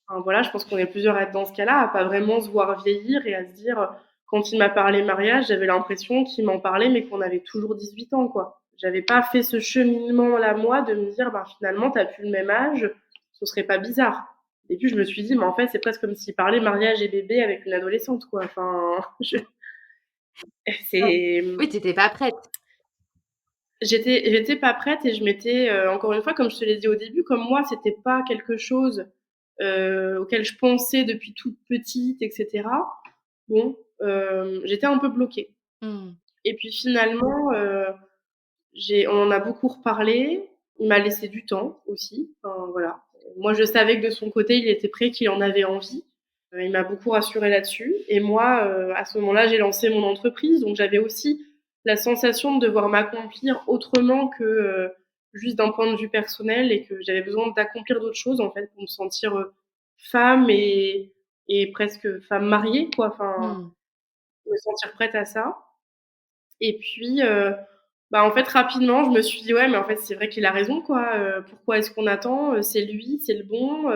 B: Enfin voilà, je pense qu'on est plusieurs à être dans ce cas-là, à pas vraiment se voir vieillir et à se dire, quand il m'a parlé mariage, j'avais l'impression qu'il m'en parlait, mais qu'on avait toujours 18 ans, quoi. J'avais pas fait ce cheminement-là, moi, de me dire: «Ben, finalement, tu plus le même âge, ce serait pas bizarre». Et puis je me suis dit: «Mais en fait, c'est presque comme s'il parlait mariage et bébé avec une adolescente, quoi». Enfin, je
A: Ouais.
B: c'est,
A: Oui, tu étais pas prête.
B: j'étais pas prête et je m'étais, encore une fois, comme je te l'ai dit au début, comme moi, c'était pas quelque chose, auquel je pensais depuis toute petite et cetera. Bon, j'étais un peu bloquée
A: Mmh.
B: et puis finalement, on en a beaucoup reparlé. Il m'a laissé du temps aussi, enfin voilà. Moi, je savais que de son côté, il était prêt, qu'il en avait envie. Il m'a beaucoup rassurée là-dessus et moi, à ce moment-là, j'ai lancé mon entreprise, donc j'avais aussi la sensation de devoir m'accomplir autrement que, juste d'un point de vue personnel et que j'avais besoin d'accomplir d'autres choses, en fait, pour me sentir, femme et presque femme mariée, quoi, enfin,
A: Mmh.
B: me sentir prête à ça et puis, bah, en fait, rapidement, je me suis dit: «Ouais, mais en fait, c'est vrai qu'il a raison, quoi, pourquoi est-ce qu'on attend? C'est lui, c'est le bon,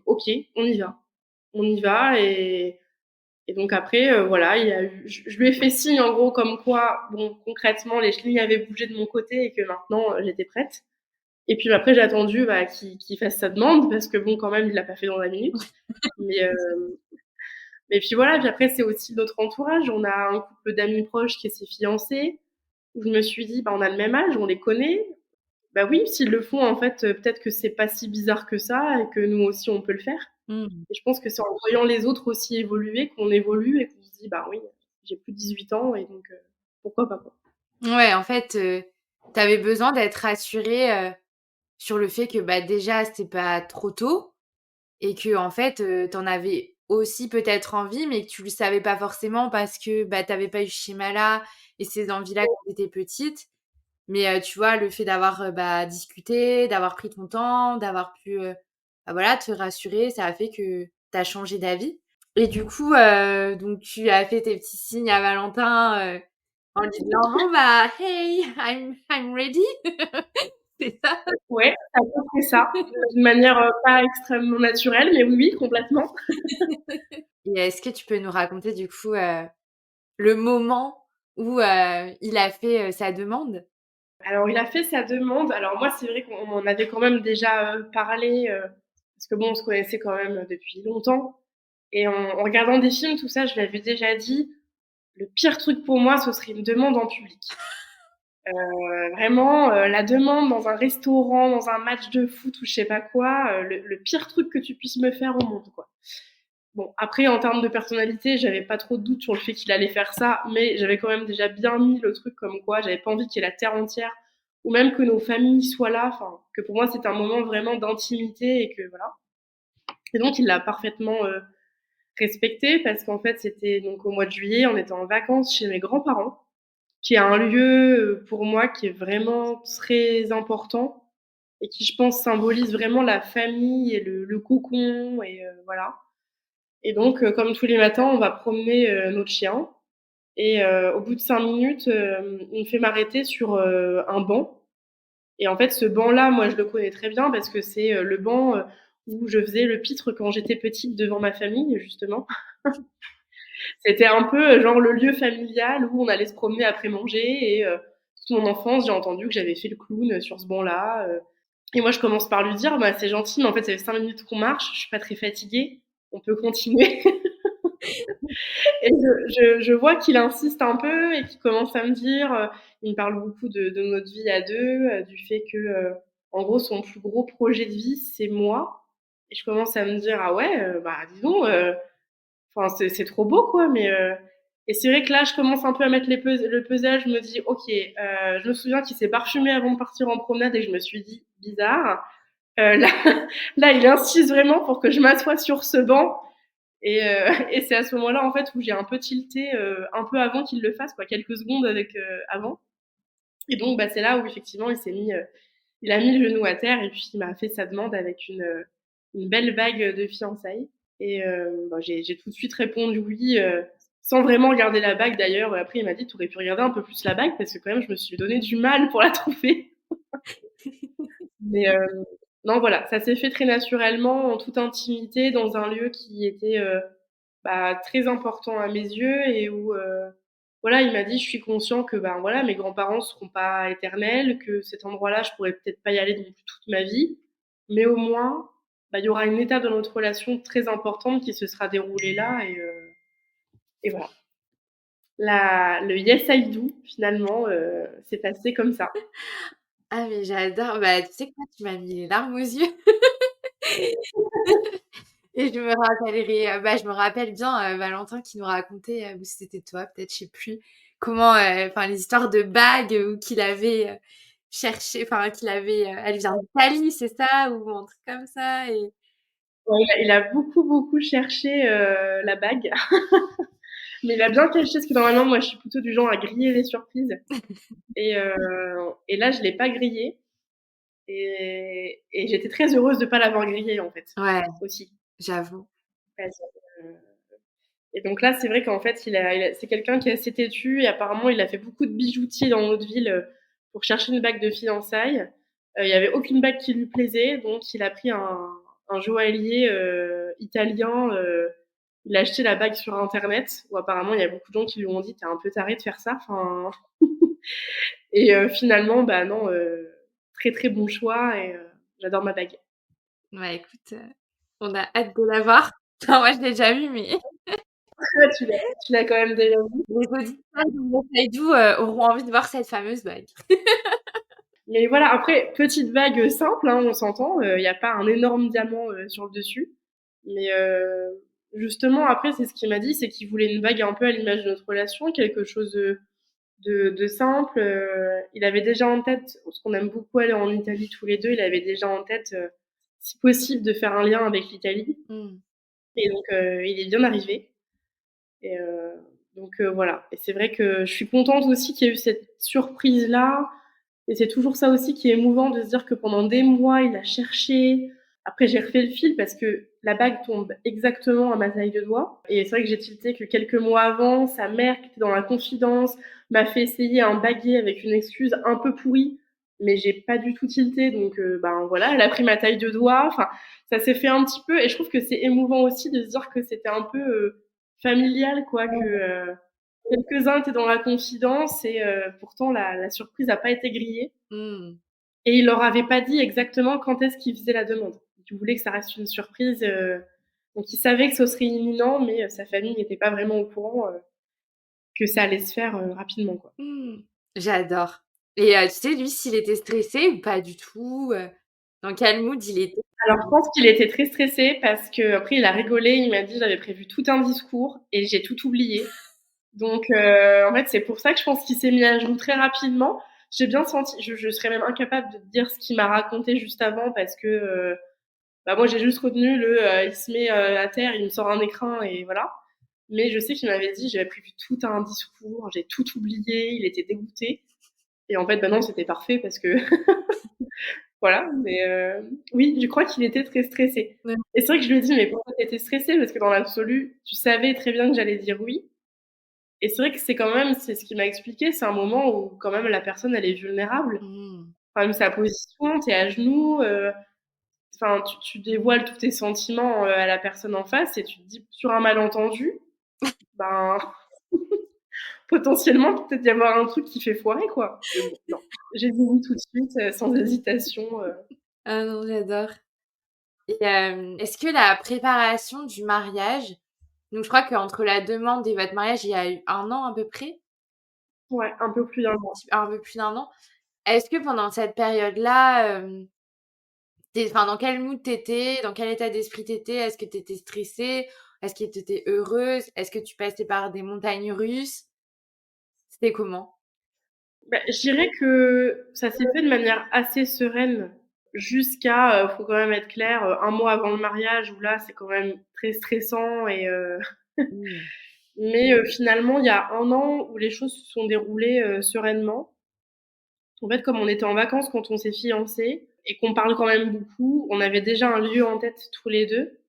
B: OK, on y va. On y va» et donc après, voilà, il y a eu je lui ai fait signe, en gros, comme quoi, bon, concrètement, les lignes avaient bougé de mon côté et que maintenant, j'étais prête et puis après, j'ai attendu, bah, qu'il fasse sa demande parce que bon, quand même, il l'a pas fait dans la minute mais mais puis voilà, puis après, c'est aussi notre entourage. On a un couple d'amis proches qui s'est fiancé, où je me suis dit: «Bah, on a le même âge, on les connaît. Bah, oui, s'ils le font, en fait, peut-être que c'est pas si bizarre que ça et que nous aussi, on peut le faire»
A: Mmh.
B: et je pense que c'est en voyant les autres aussi évoluer qu'on évolue et qu'on se dit: «Bah, oui, j'ai plus 18 ans et donc pourquoi pas, quoi».
A: Ouais, en fait, tu avais besoin d'être rassurée, sur le fait que, bah, déjà, c'était pas trop tôt et qu'en fait, tu en avais aussi peut-être envie, mais que tu le savais pas forcément parce que, bah, tu avais pas eu ce schéma-là et ces envies-là quand tu étais petite. Mais, tu vois, le fait d'avoir, bah, discuté, d'avoir pris ton temps, d'avoir pu, bah, voilà, te rassurer, ça a fait que tu as changé d'avis. Et du coup, donc tu as fait tes petits signes à Valentin, en lui disant: «Bon, bah, hey, I'm ready». C'est ça?
B: Ouais, c'est à peu près ça, d'une manière, pas extrêmement naturelle, mais oui, oui, complètement.
A: Et est-ce que tu peux nous raconter du coup, le moment où, il a fait, sa demande?
B: Alors il a fait sa demande. Alors moi, c'est vrai qu'on en avait quand même déjà, parlé, parce que bon, on se connaissait quand même, depuis longtemps et en regardant des films, tout ça, je lui avais déjà dit: «Le pire truc pour moi, ce serait une demande en public». Vraiment, la demande dans un restaurant, dans un match de foot ou je sais pas quoi, le pire truc que tu puisses me faire au monde, quoi. Bon, après en termes de personnalité, j'avais pas trop de doute sur le fait qu'il allait faire ça, mais j'avais quand même déjà bien mis le truc comme quoi j'avais pas envie qu'il y ait la terre entière ou même que nos familles soient là, enfin, que pour moi c'était un moment vraiment d'intimité et que voilà. Et donc il l'a parfaitement, respecté parce qu'en fait c'était donc au mois de juillet, on était en vacances chez mes grands-parents, qui est un lieu, pour moi qui est vraiment très important. et qui, je pense, symbolise vraiment la famille et le cocon et voilà. Et donc, comme tous les matins, on va promener notre chien. Et au bout de 5 minutes, il me fait m'arrêter sur un banc. Et en fait, ce banc-là, moi, je le connais très bien parce que c'est le banc où je faisais le pitre quand j'étais petite devant ma famille, justement. C'était un peu genre le lieu familial où on allait se promener après manger. Et toute mon enfance, j'ai entendu que j'avais fait le clown sur ce banc-là. Et moi, je commence par lui dire, bah, c'est gentil, mais en fait, ça fait 5 minutes qu'on marche, je suis pas très fatiguée, on peut continuer. Et je vois qu'il insiste un peu et qu'il commence à me dire, il me parle beaucoup de notre vie à deux, du fait que, en gros, son plus gros projet de vie, c'est moi. Et je commence à me dire, ah ouais, bah dis donc, enfin c'est trop beau quoi. Mais et c'est vrai que là, je commence un peu à mettre le puzzle. Je me dis, ok, je me souviens qu'il s'est parfumé avant de partir en promenade et je me suis dit, bizarre. Là, là, il insiste vraiment pour que je m'assoie sur ce banc. Et c'est à ce moment-là, en fait, où j'ai un peu tilté, un peu avant qu'il le fasse, quoi, quelques secondes avec avant. Et donc, bah, c'est là où effectivement, il a mis le genou à terre et puis il m'a fait sa demande avec une belle bague de fiançailles. Et bah, j'ai tout de suite répondu oui, sans vraiment regarder la bague d'ailleurs. Après, il m'a dit, tu aurais pu regarder un peu plus la bague parce que quand même, je me suis donné du mal pour la trouver. Mais non, voilà, ça s'est fait très naturellement, en toute intimité, dans un lieu qui était bah, très important à mes yeux et où voilà, il m'a dit: «Je suis conscient que, ben, voilà, mes grands-parents seront pas éternels, que cet endroit-là, je pourrais peut-être pas y aller non plus toute ma vie, mais au moins, bah, il y aura une étape dans notre relation très importante qui se sera déroulée là». Et voilà. Le yes I do finalement, s'est passé comme ça.
A: Ah mais j'adore, bah, tu sais quoi? Tu m'as mis les larmes aux yeux et je me rappelle bien, Valentin qui nous racontait, ou c'était toi peut-être, je sais plus, comment, enfin les histoires de bagues, qu'il avait, cherché, enfin qu'il avait, elle vient d'Italie, c'est ça? Ou un truc comme ça et
B: Ouais, il a beaucoup, beaucoup cherché, la bague, mais il a bien caché parce que normalement, moi, je suis plutôt du genre à griller les surprises. Et là, je l'ai pas grillé. Et j'étais très heureuse de pas l'avoir grillé, en fait,
A: ouais,
B: aussi.
A: j'avoue.
B: Parce que et donc là, c'est vrai qu'en fait, c'est quelqu'un qui est assez têtu et apparemment, il a fait beaucoup de bijoutiers dans notre ville pour chercher une bague de fiançailles. Il y avait aucune bague qui lui plaisait, donc il a pris un joaillier italien. Il a acheté la bague sur Internet, où apparemment, il y a beaucoup de gens qui lui ont dit, t'es un peu taré de faire ça. Enfin, et finalement, bah non, très très bon choix et j'adore ma bague.
A: Ouais, écoute, on a hâte de la voir. Enfin moi je l'ai déjà vue mais
B: Toi, tu l'as quand même déjà vu.
A: les auditeurs de Mon Saïdou, auront envie de voir cette fameuse bague.
B: Mais voilà, après, petite bague simple, hein, on s'entend, il n'y a pas un énorme diamant sur le dessus. Mais justement, après, c'est ce qu'il m'a dit, c'est qu'il voulait une bague un peu à l'image de notre relation, quelque chose de simple. Il avait déjà en tête, parce qu'on aime beaucoup aller en Italie tous les deux, il avait déjà en tête, si possible, de faire un lien avec l'Italie.
A: Mmh.
B: Et donc, il est bien arrivé. Et donc voilà. Et c'est vrai que je suis contente aussi qu'il y ait eu cette surprise-là. Et c'est toujours ça aussi qui est émouvant de se dire que pendant des mois, il a cherché. Après, j'ai refait le fil parce que la bague tombe exactement à ma taille de doigt. Et c'est vrai que j'ai tilté que quelques mois avant, sa mère, qui était dans la confidence, m'a fait essayer un baguet avec une excuse un peu pourrie. Mais j'ai pas du tout tilté. Donc, ben voilà, elle a pris ma taille de doigt. Enfin, ça s'est fait un petit peu. Et je trouve que c'est émouvant aussi de se dire que c'était un peu familial, quoi, que quelques-uns étaient dans la confidence et pourtant la surprise n'a pas été grillée.
A: Mmh.
B: Et il leur avait pas dit exactement quand est-ce qu'il faisait la demande. Il voulait que ça reste une surprise. Donc il savait que ce serait imminent, mais sa famille n'était pas vraiment au courant que ça allait se faire rapidement, quoi.
A: Mmh. J'adore et tu sais, lui, s'il était stressé ou pas du tout? Dans quel mood il était?
B: Alors je pense qu'il était très stressé parce que après il a rigolé, il m'a dit j'avais prévu tout un discours et j'ai tout oublié. Donc, en fait, c'est pour ça que je pense qu'il s'est mis à genoux très rapidement. J'ai bien senti, je serais même incapable de te dire ce qu'il m'a raconté juste avant parce que, bah, moi, j'ai juste retenu il se met à terre, il me sort un écrin et voilà. Mais je sais qu'il m'avait dit, j'avais prévu tout un discours, j'ai tout oublié, il était dégoûté. Et en fait, bah non, c'était parfait parce que Voilà, mais oui, je crois qu'il était très stressé.
A: Ouais.
B: Et c'est vrai que je lui ai dit: «Mais pourquoi tu étais stressé?» parce que dans l'absolu, tu savais très bien que j'allais dire oui. Et c'est vrai que c'est ce qu'il m'a expliqué, c'est un moment où quand même la personne elle est vulnérable.
A: Mmh.
B: Quand même sa position, tu es à genoux, enfin tu dévoiles tous tes sentiments, à la personne en face et tu te dis sur un malentendu, ben, potentiellement peut-être y avoir un truc qui fait foirer quoi. Mais bon, non, j'ai dit oui tout de suite, sans hésitation,
A: Ah non, j'adore. Et est-ce que la préparation du mariage, donc je crois qu'entre la demande et votre mariage, il y a eu 1 an à peu près?
B: ouais, un peu plus d'un mois.
A: Un peu plus d'1 an. Est-ce que pendant cette période-là, tu enfin, dans quel mood tu étais? Dans quel état d'esprit tu étais? Est-ce que tu étais stressée? Est-ce que tu étais heureuse? Est-ce que tu passais par des montagnes russes? C'était comment?
B: Bah, je dirais que ça s'est fait de manière assez sereine jusqu'à, faut quand même être clair, 1 mois avant le mariage où là, c'est quand même très stressant et
A: Mmh.
B: mais finalement, il y a 1 an où les choses se sont déroulées, sereinement. En fait, comme on était en vacances quand on s'est fiancés et qu'on parle quand même beaucoup, on avait déjà un lieu en tête tous les 2.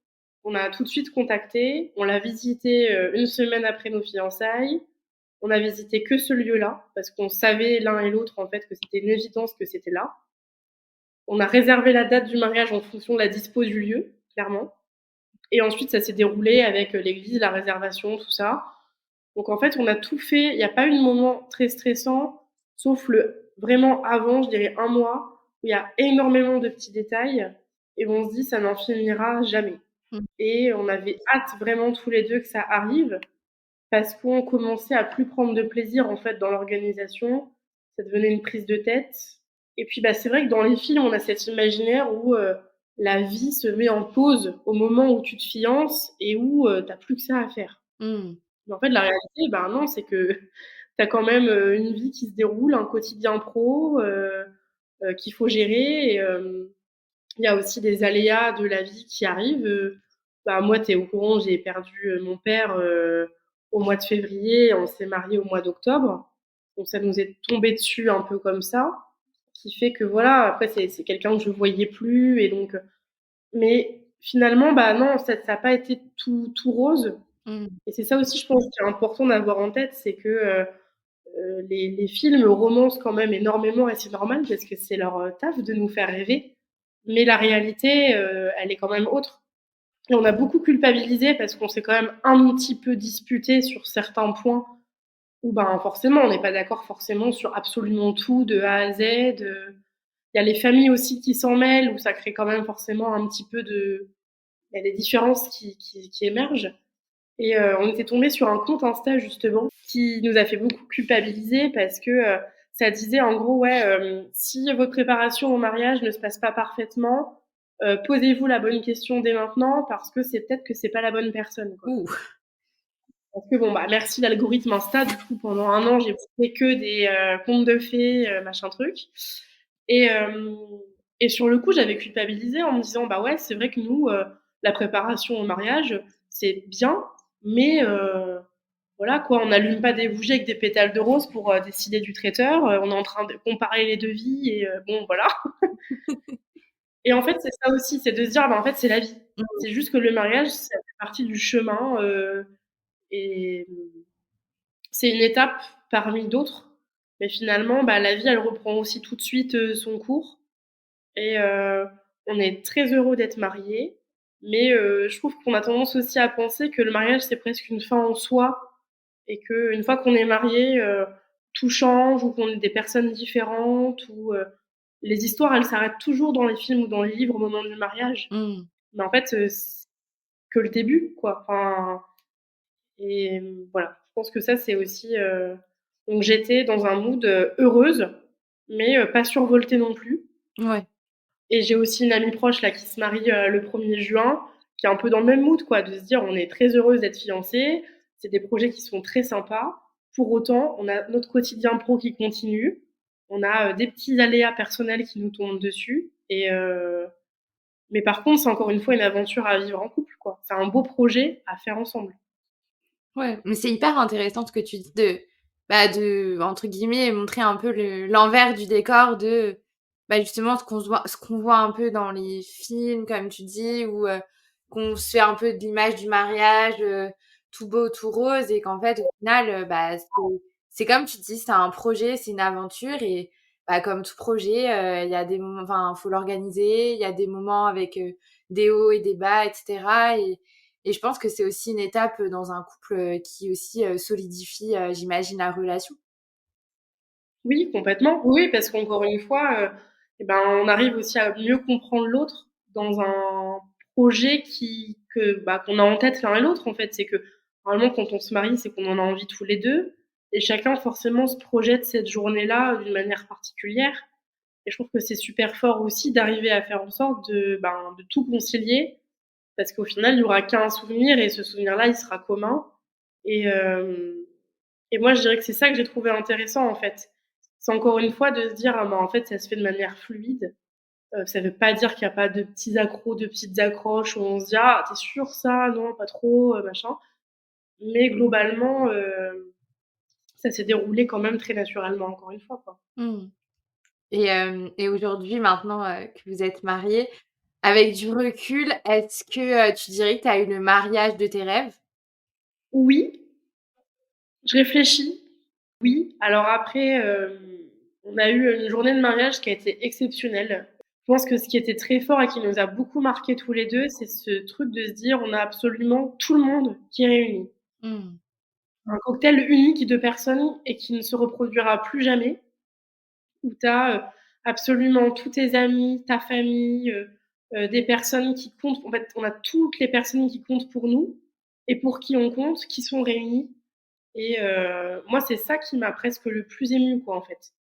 B: On a tout de suite contacté, on l'a visité, 1 semaine après nos fiançailles. On a visité que ce lieu-là parce qu'on savait l'un et l'autre, en fait, que c'était une évidence que c'était là. On a réservé la date du mariage en fonction de la dispo du lieu, clairement. Et ensuite, ça s'est déroulé avec l'église, la réservation, tout ça. Donc en fait, on a tout fait. Il n'y a pas eu de moment très stressant, sauf le vraiment avant, je dirais 1 mois, où il y a énormément de petits détails et où on se dit ça n'en finira jamais.
A: Mmh.
B: Et on avait hâte vraiment tous les deux que ça arrive parce qu'on commençait à plus prendre de plaisir en fait dans l'organisation. Ça devenait une prise de tête. Et puis bah, c'est vrai que dans les films, on a cet imaginaire où la vie se met en pause au moment où tu te fiances et où t'as plus que ça à faire.
A: Mmh.
B: Mais en fait, la réalité, ben non, c'est que tu as quand même une vie qui se déroule, un quotidien pro qu'il faut gérer. Et il y a aussi des aléas de la vie qui arrivent. Bah, moi, tu es au courant, j'ai perdu mon père au mois de février, on s'est mariés au mois d'octobre. Donc ça nous est tombé dessus un peu comme ça, qui fait que voilà, après c'est quelqu'un que je voyais plus et donc mais finalement bah non, ça n'a pas été tout rose
A: Mmh.
B: et c'est ça aussi je pense qui est important d'avoir en tête, c'est que les films romancent quand même énormément et c'est normal parce que c'est leur taf de nous faire rêver. Mais la réalité, elle est quand même autre. Et on a beaucoup culpabilisé parce qu'on s'est quand même un petit peu disputé sur certains points où ben forcément on n'est pas d'accord forcément sur absolument tout de A à Z. Il y a les familles aussi qui s'en mêlent où ça crée quand même forcément un petit peu de il y a des différences qui émergent. Et on était tombé sur un compte Insta justement qui nous a fait beaucoup culpabiliser parce que ça disait en gros ouais si votre préparation au mariage ne se passe pas parfaitement, posez-vous la bonne question dès maintenant parce que c'est peut-être que c'est pas la bonne personne quoi.
A: Ouh!
B: Parce que bon bah merci l'algorithme Insta du coup pendant 1 an j'ai fait que des contes de fées machin truc et et sur le coup j'avais culpabilisé en me disant bah ouais c'est vrai que nous la préparation au mariage c'est bien mais voilà quoi, on n'allume pas des bougies avec des pétales de rose pour décider du traiteur. On est en train de comparer les devis et bon voilà. Et en fait, c'est ça aussi, c'est de se dire, bah, en fait, c'est la vie.
A: Mmh.
B: C'est juste que le mariage, ça fait partie du chemin et c'est une étape parmi d'autres. Mais finalement, bah, la vie, elle reprend aussi tout de suite son cours. Et on est très heureux d'être mariés. Mais je trouve qu'on a tendance aussi à penser que le mariage, c'est presque une fin en soi et qu'une fois qu'on est marié, tout change ou qu'on est des personnes différentes ou les histoires, elles s'arrêtent toujours dans les films ou dans les livres au moment du mariage.
A: Mmh.
B: Mais en fait, c'est que le début, quoi. Enfin, et voilà. Je pense que ça, c'est aussi. Donc j'étais dans un mood heureuse, mais pas survoltée non plus.
A: Ouais.
B: Et j'ai aussi une amie proche là qui se marie le 1er juin, qui est un peu dans le même mood, quoi, de se dire on est très heureuse d'être fiancés, c'est des projets qui sont très sympas. Pour autant, on a notre quotidien pro qui continue, on a des petits aléas personnels qui nous tombent dessus. Et mais par contre, c'est encore une fois une aventure à vivre en couple, quoi. C'est un beau projet à faire ensemble.
A: Ouais, mais c'est hyper intéressant ce que tu dis de, bah, de, entre guillemets, montrer un peu le «l'envers du décor» de bah, justement ce qu'on voit un peu dans les films, comme tu dis, où, qu'on se fait un peu de l'image du mariage, tout beau, tout rose et qu'en fait, au final, bah, c'est comme tu dis, c'est un projet, c'est une aventure et bah, comme tout projet, il y a des moments enfin, faut l'organiser, il y a des moments avec, des hauts et des bas et cetera et je pense que c'est aussi une étape, dans un couple, qui aussi, solidifie, j'imagine la relation.
B: Oui, complètement. Oui, parce qu'encore une fois, et ben, on arrive aussi à mieux comprendre l'autre dans un projet qu'on a en tête l'un et l'autre, en fait. C'est que, normalement, quand on se marie, c'est qu'on en a envie tous les 2 et chacun, forcément, se projette cette journée-là d'une manière particulière et je trouve que c'est super fort aussi d'arriver à faire en sorte de tout concilier parce qu'au final, il y aura qu'un souvenir et ce souvenir-là, il sera commun et hem et moi, je dirais que c'est ça que j'ai trouvé intéressant, en fait. C'est encore une fois de se dire: «Ah bah, en fait, ça se fait de manière fluide». Ça veut pas dire qu'il y a pas de petits accros, de petites accroches où on se dit: «Ah, tu es sûr ça? Non, pas trop, machin». Mais globalement, ça s'est déroulé quand même très naturellement, encore une fois, quoi.
A: Mmh. Et aujourd'hui, maintenant, que vous êtes mariés, avec du recul, est-ce que, tu dirais que tu as eu le mariage de tes rêves?
B: Oui, je réfléchis. Oui, alors après, on a eu une journée de mariage qui a été exceptionnelle. Je pense que ce qui était très fort et qui nous a beaucoup marqués tous les 2, c'est ce truc de se dire: «On a absolument tout le monde qui est réuni».
A: Mmh.
B: Un cocktail unique de personnes et qui ne se reproduira plus jamais, où tu as, absolument tous tes amis, ta famille, des personnes qui comptent. En fait, on a toutes les personnes qui comptent pour nous et pour qui on compte, qui sont réunies et moi, c'est ça qui m'a presque le plus émue, quoi, en fait.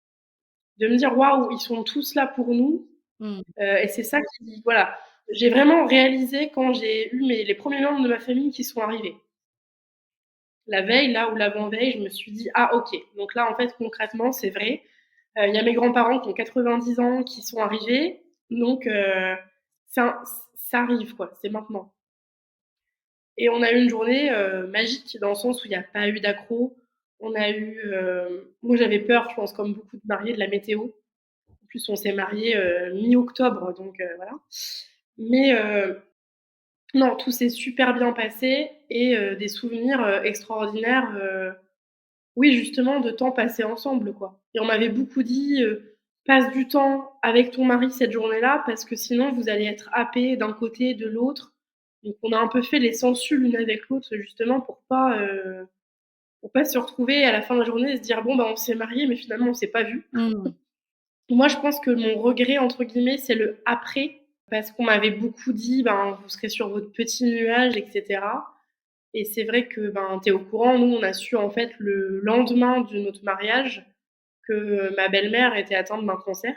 B: De me dire: «Waouh, ils sont tous là pour nous»,
A: Mmh.
B: et c'est ça qui voilà, j'ai vraiment réalisé quand j'ai eu les premiers membres de ma famille qui sont arrivés. La veille, là, ou l'avant-veille, je me suis dit: «Ah OK, donc là, en fait, concrètement, c'est vrai, il y a mes grands-parents qui ont 90 ans qui sont arrivés, donc ça arrive, quoi, c'est maintenant». Et on a eu une journée, magique dans le sens où il y a pas eu d'accros. On a eu, moi, j'avais peur, je pense, comme beaucoup de mariés, de la météo. En plus, on s'est mariés, mi-octobre, donc voilà. Mais non, tout s'est super bien passé et des souvenirs, extraordinaires, oui, justement, de temps passé ensemble, quoi. Et on m'avait beaucoup dit, «Passe du temps avec ton mari cette journée-là parce que sinon vous allez être happés d'un côté, de l'autre». Donc on a un peu fait les sensus l'une avec l'autre justement pour pas se retrouver à la fin de la journée et se dire: «Bon, bah, on s'est mariés mais finalement on s'est pas vus».
A: Mmh.
B: Moi, je pense que mon «regret» entre guillemets, c'est le après, parce qu'on m'avait beaucoup dit: «Ben, vous serez sur votre petit nuage» et cetera. Et c'est vrai que, ben, tu es au courant, nous, on a su en fait le lendemain de notre mariage que ma belle-mère était atteinte d'un cancer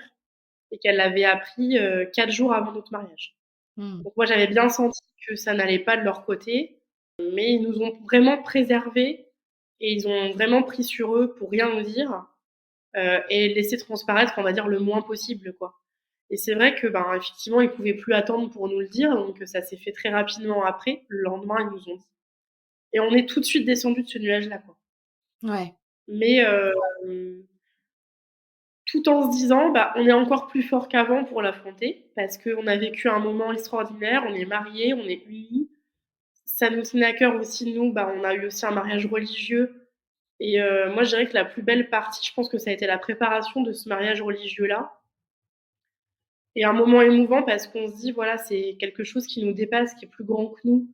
B: et qu'elle l'avait appris, 4 jours avant notre mariage.
A: Mmh.
B: Donc moi, j'avais bien senti que ça n'allait pas de leur côté, mais ils nous ont vraiment préservés et ils ont vraiment pris sur eux pour rien nous dire, et laisser transparaître, on va dire, le moins possible, quoi. Et c'est vrai que, ben, effectivement, ils pouvaient plus attendre pour nous le dire, donc ça s'est fait très rapidement après. Le lendemain, ils nous ont dit et on est tout de suite descendus de ce nuage-là, quoi.
A: Ouais.
B: Mais tout en se disant: «Bah, on est encore plus fort qu'avant pour l'affronter» parce qu'on a vécu un moment extraordinaire, on est mariés, on est unis. Ça nous tenait à cœur aussi, nous, bah, on a eu aussi un mariage religieux et moi, je dirais que la plus belle partie, je pense que ça a été la préparation de ce mariage religieux-là et un moment émouvant parce qu'on se dit: «Voilà, c'est quelque chose qui nous dépasse, qui est plus grand que nous».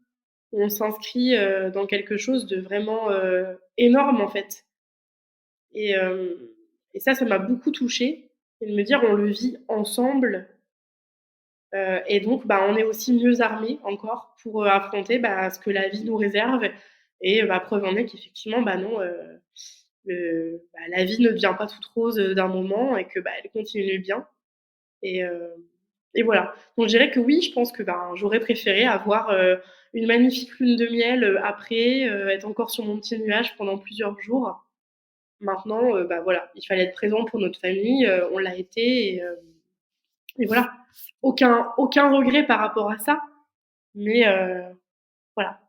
B: On s'inscrit, dans quelque chose de vraiment, énorme, en fait. Et ça m'a beaucoup touchée et de me dire: «On le vit ensemble», et donc bah, on est aussi mieux armés encore pour, affronter, bah, ce que la vie nous réserve et bah, preuve en est qu'effectivement, bah, non, la vie ne devient pas toute rose, d'un moment et que, bah, elle continue bien et voilà. Donc je dirais que oui, je pense que, ben, j'aurais préféré avoir, une magnifique lune de miel, après, être encore sur mon petit nuage pendant plusieurs jours. Maintenant, bah, voilà, il fallait être présent pour notre famille, on l'a été et voilà. Aucun regret par rapport à ça, mais voilà.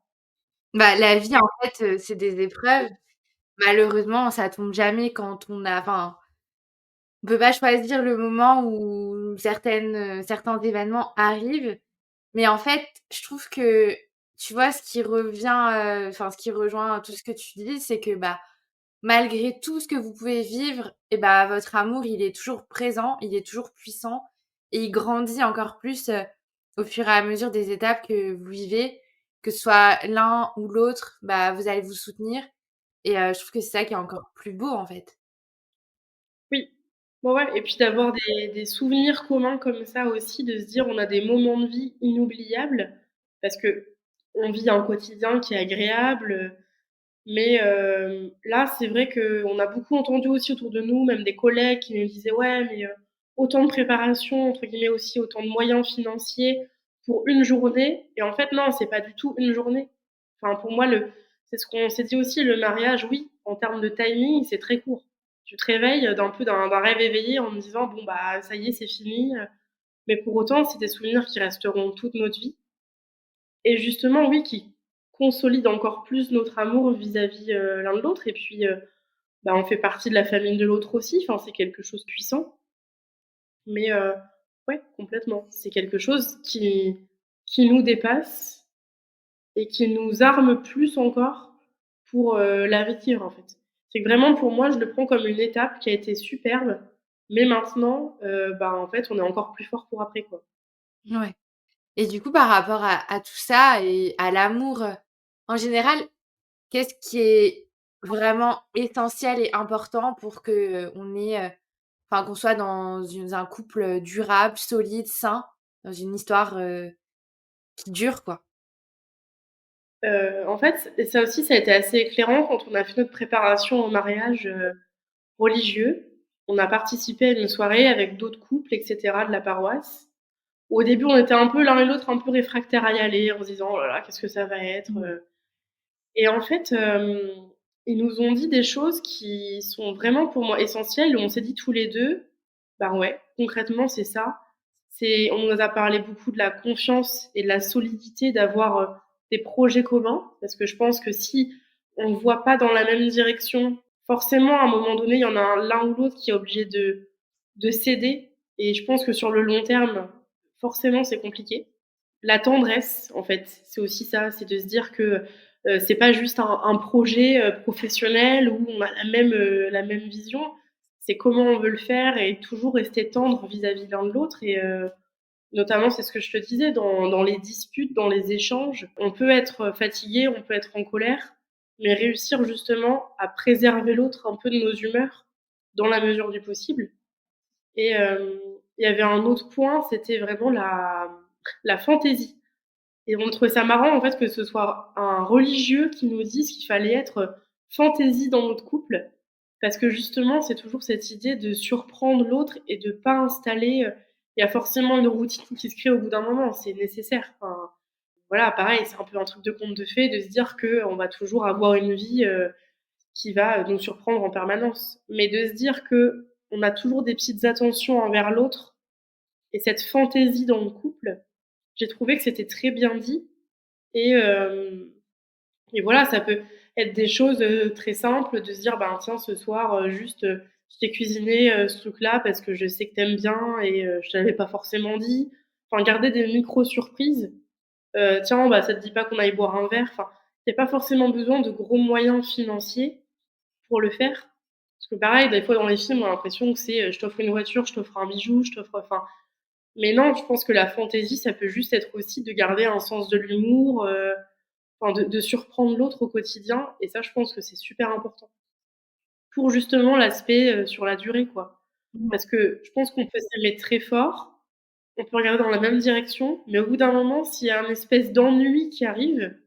A: Bah, la vie, en fait, c'est des épreuves. Malheureusement, ça tombe jamais quand on a enfin, On peut pas choisir le moment où certains événements arrivent, mais en fait, je trouve que, tu vois, ce qui rejoint tout ce que tu dis, c'est que, bah, malgré tout ce que vous pouvez vivre et bah, votre amour, il est toujours présent, il est toujours puissant et il grandit encore plus, au fur et à mesure des étapes que vous vivez. Que ce soit l'un ou l'autre, bah, vous allez vous soutenir et je trouve que c'est ça qui est encore plus beau, en fait.
B: Oui. Ouais, ouais et puis d'avoir des souvenirs communs comme ça aussi, de se dire on a des moments de vie inoubliables parce qu'on vit un quotidien qui est agréable, mais là, c'est vrai qu'on a beaucoup entendu aussi autour de nous, même des collègues qui nous disaient: «Ouais, mais autant de préparation, entre guillemets aussi, autant de moyens financiers pour une journée» et en fait, non, c'est pas du tout une journée. Enfin, pour moi, c'est ce qu'on s'est dit aussi, le mariage, oui, en termes de timing, c'est très court. Tu te réveilles d'un rêve éveillé en me disant: «Bon, bah, ça y est, c'est fini», mais pour autant, c'est des souvenirs qui resteront toute notre vie et justement, oui, qui consolident encore plus notre amour vis-à-vis, l'un de l'autre et puis, bah, on fait partie de la famille de l'autre aussi, enfin, c'est quelque chose de puissant. Mais, ouais, complètement. C'est quelque chose qui nous dépasse et qui nous arme plus encore pour, la vivre, en fait. C'est que vraiment pour moi, je le prends comme une étape qui a été superbe, mais maintenant, bah, en fait, on est encore plus fort pour après, quoi.
A: Ouais. Et du coup, par rapport à tout ça et à l'amour, en général, qu'est-ce qui est vraiment essentiel et important pour que, on ait, enfin, qu'on soit dans un couple, durable, solide, sain, dans une histoire, qui dure, quoi?
B: En fait et ça aussi, ça a été assez éclairant quand on a fait notre préparation au mariage, religieux. On a participé à une soirée avec d'autres couples et cetera de la paroisse. Au début, on était un peu l'un et l'autre un peu réfractaires à y aller en se disant: «Oh là là, qu'est-ce que ça va être?»
A: Mmh.
B: et en fait, ils nous ont dit des choses qui sont vraiment pour moi essentielles et on s'est dit tous les 2: «Bah ouais, concrètement, c'est ça». On nous a parlé beaucoup de la confiance et de la solidité d'avoir, des projets communs. Parce que je pense que si on ne voit pas dans la même direction, forcément, à un moment donné, il y en a l'un ou l'autre qui est obligé de céder et je pense que sur le long terme, forcément, c'est compliqué. La tendresse, en fait, c'est aussi ça, c'est de se dire que, c'est pas juste un projet, professionnel où on a la même vision. C'est comment on veut le faire et toujours rester tendre vis-à-vis l'un de l'autre et notamment, c'est ce que je te disais, dans les disputes, dans les échanges, on peut être fatigué, on peut être en colère, mais réussir justement à préserver l'autre un peu de nos humeurs, dans la mesure du possible et il y avait un autre point, c'était vraiment la fantaisie et on trouvait ça marrant, en fait, que ce soit un religieux qui nous dise qu'il fallait être fantaisie dans notre couple. Parce que justement, c'est toujours cette idée de surprendre l'autre et de pas installer, il y a forcément une routine qui se crée au bout d'un moment, c'est nécessaire. Enfin, voilà, pareil, c'est un peu un truc de conte de fées de se dire qu'on va toujours avoir une vie, qui va, nous surprendre en permanence. Mais de se dire qu'on a toujours des petites attentions envers l'autre et cette fantaisie dans le couple, j'ai trouvé que c'était très bien dit et et voilà, ça peut être des choses, très simples de se dire: «Ben, tiens, ce soir, juste, je t'ai cuisiné, ce truc-là parce que je sais que t'aimes bien et je te l'avais pas forcément dit». Enfin, garder des micro surprises. «Tiens, bah, ça te dit pas qu'on aille boire un verre?» Enfin, il y a pas forcément besoin de gros moyens financiers pour le faire. Parce que pareil, des fois dans les films, on a l'impression que c'est, je t'offre une voiture, je t'offre un bijou, je t'offre enfin mais non, je pense que la fantaisie, ça peut juste être aussi de garder un sens de l'humour, enfin de surprendre l'autre au quotidien et ça, je pense que c'est super important. Pour justement l'aspect, sur la durée, quoi.
A: Ouais.
B: Parce que je pense qu'on peut s'aimer très fort, on peut regarder dans la même direction, mais au bout d'un moment, s'il y a un espèce d'ennui qui arrive,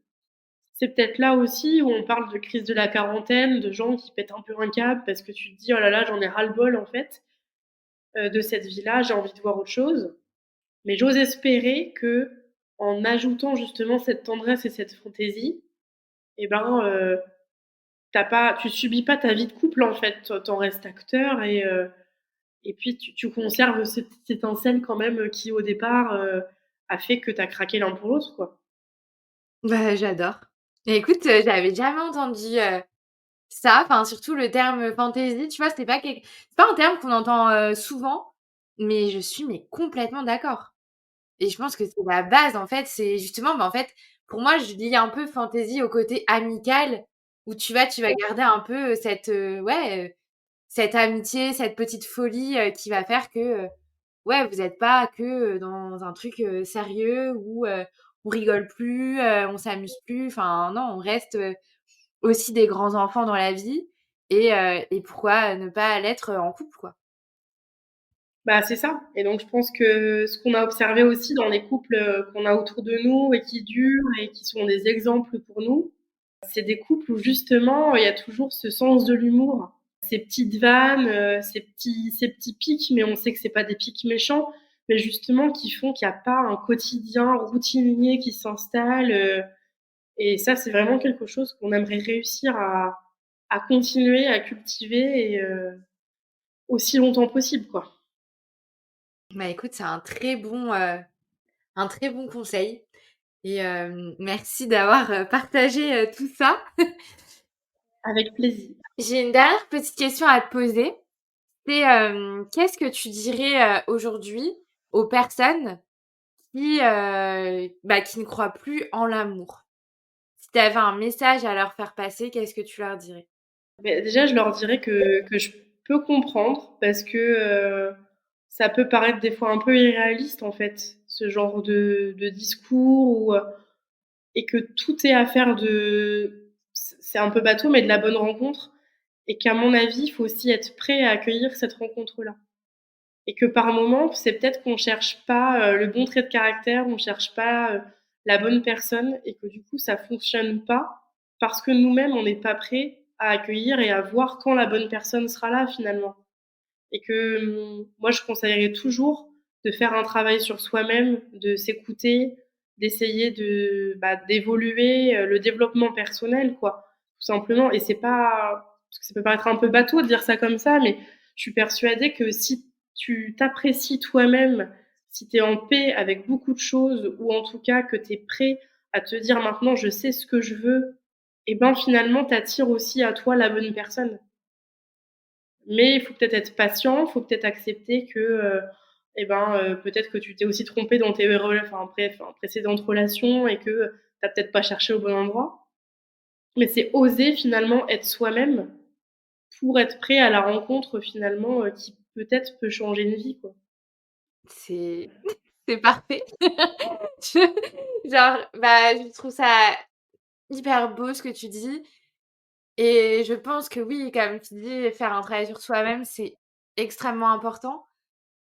B: c'est peut-être là aussi où on parle de crise de la quarantaine, de gens qui pètent un peu un câble parce que tu te dis: «Oh là là, j'en ai ras-le-bol en fait, de cette vie-là, j'ai envie de voir autre chose». Mais j'ose espérer qu'en ajoutant justement cette tendresse et cette fantaisie et ben, tu subis pas ta vie de couple en fait, tu restes acteur et puis tu conserves cette petite étincelle quand même, qui au départ, a fait que tu as craqué l'un pour l'autre, quoi.
A: Bah, j'adore. Et écoute, j'avais jamais entendu, Ça, enfin, surtout le terme fantaisie, tu vois? C'est pas un terme qu'on entend, souvent, mais je suis mais complètement d'accord et je pense que c'est la base, en fait. C'est justement, en fait, pour moi, je lie un peu fantaisie au côté amical où tu vas garder un peu, cette, cette amitié, cette petite folie, qui va faire que, ouais, vous êtes pas que, dans un truc, sérieux où, on rigole plus, on s'amuse plus. Enfin, non, on reste, aussi des grands enfants dans la vie et pourquoi ne pas l'être, en couple, quoi?
B: Bah, c'est ça et donc je pense que ce qu'on a observé aussi dans les couples, qu'on a autour de nous et qui durent et qui sont des exemples pour nous, c'est des couples où justement il y a toujours ce sens de l'humour. Ces petites vannes, ces petits pics, mais on sait que c'est pas des pics méchants, mais justement qui font qu'il y a pas un quotidien routinier qui s'installe, et ça, c'est vraiment quelque chose qu'on aimerait réussir à continuer à cultiver et aussi longtemps possible, quoi.
A: Bah, écoute, c'est un très bon conseil et merci d'avoir, partagé, tout ça.
B: Avec plaisir.
A: J'ai une dernière petite question à te poser. C'est, qu'est-ce que tu dirais, aujourd'hui aux personnes qui ne croient plus en l'amour? Si tu avais un message à leur faire passer, qu'est-ce que tu leur dirais?
B: Beh, déjà, je leur dirais que je peux comprendre parce que, ça peut paraître des fois un peu irréaliste, en fait, ce genre de discours ou, et que tout est affaire de c'est un peu bateau, mais de la bonne rencontre et qu'à mon avis, il faut aussi être prêt à accueillir cette rencontre-là. Et que par moment, c'est peut-être qu'on cherche pas, le bon trait de caractère, on cherche pas, la bonne personne et que du coup ça fonctionne pas parce que nous-mêmes on n'est pas prêts à accueillir et à voir quand la bonne personne sera là finalement. Et que, moi je conseillerais toujours de faire un travail sur soi-même, de s'écouter, d'essayer d'évoluer, le développement personnel quoi, tout simplement et c'est pas parce que ça peut paraître un peu bateau de dire ça comme ça, mais je suis persuadée que si tu t'apprécies toi-même, si tu es en paix avec beaucoup de choses ou en tout cas que tu es prêt à te dire: «Maintenant je sais ce que je veux» et ben, finalement tu attires aussi à toi la bonne personne. Mais il faut peut-être être patient, il faut peut-être accepter que, peut-être que tu t'es aussi trompé dans tes précédentes relations et que tu as peut-être pas cherché au bon endroit. Mais c'est oser finalement être soi-même pour être prêt à la rencontre finalement, qui peut-être peut changer une vie, quoi.
A: C'est c'est parfait. Je je trouve ça hyper beau ce que tu dis et je pense que oui, comme tu dis, faire un travail sur soi-même, c'est extrêmement important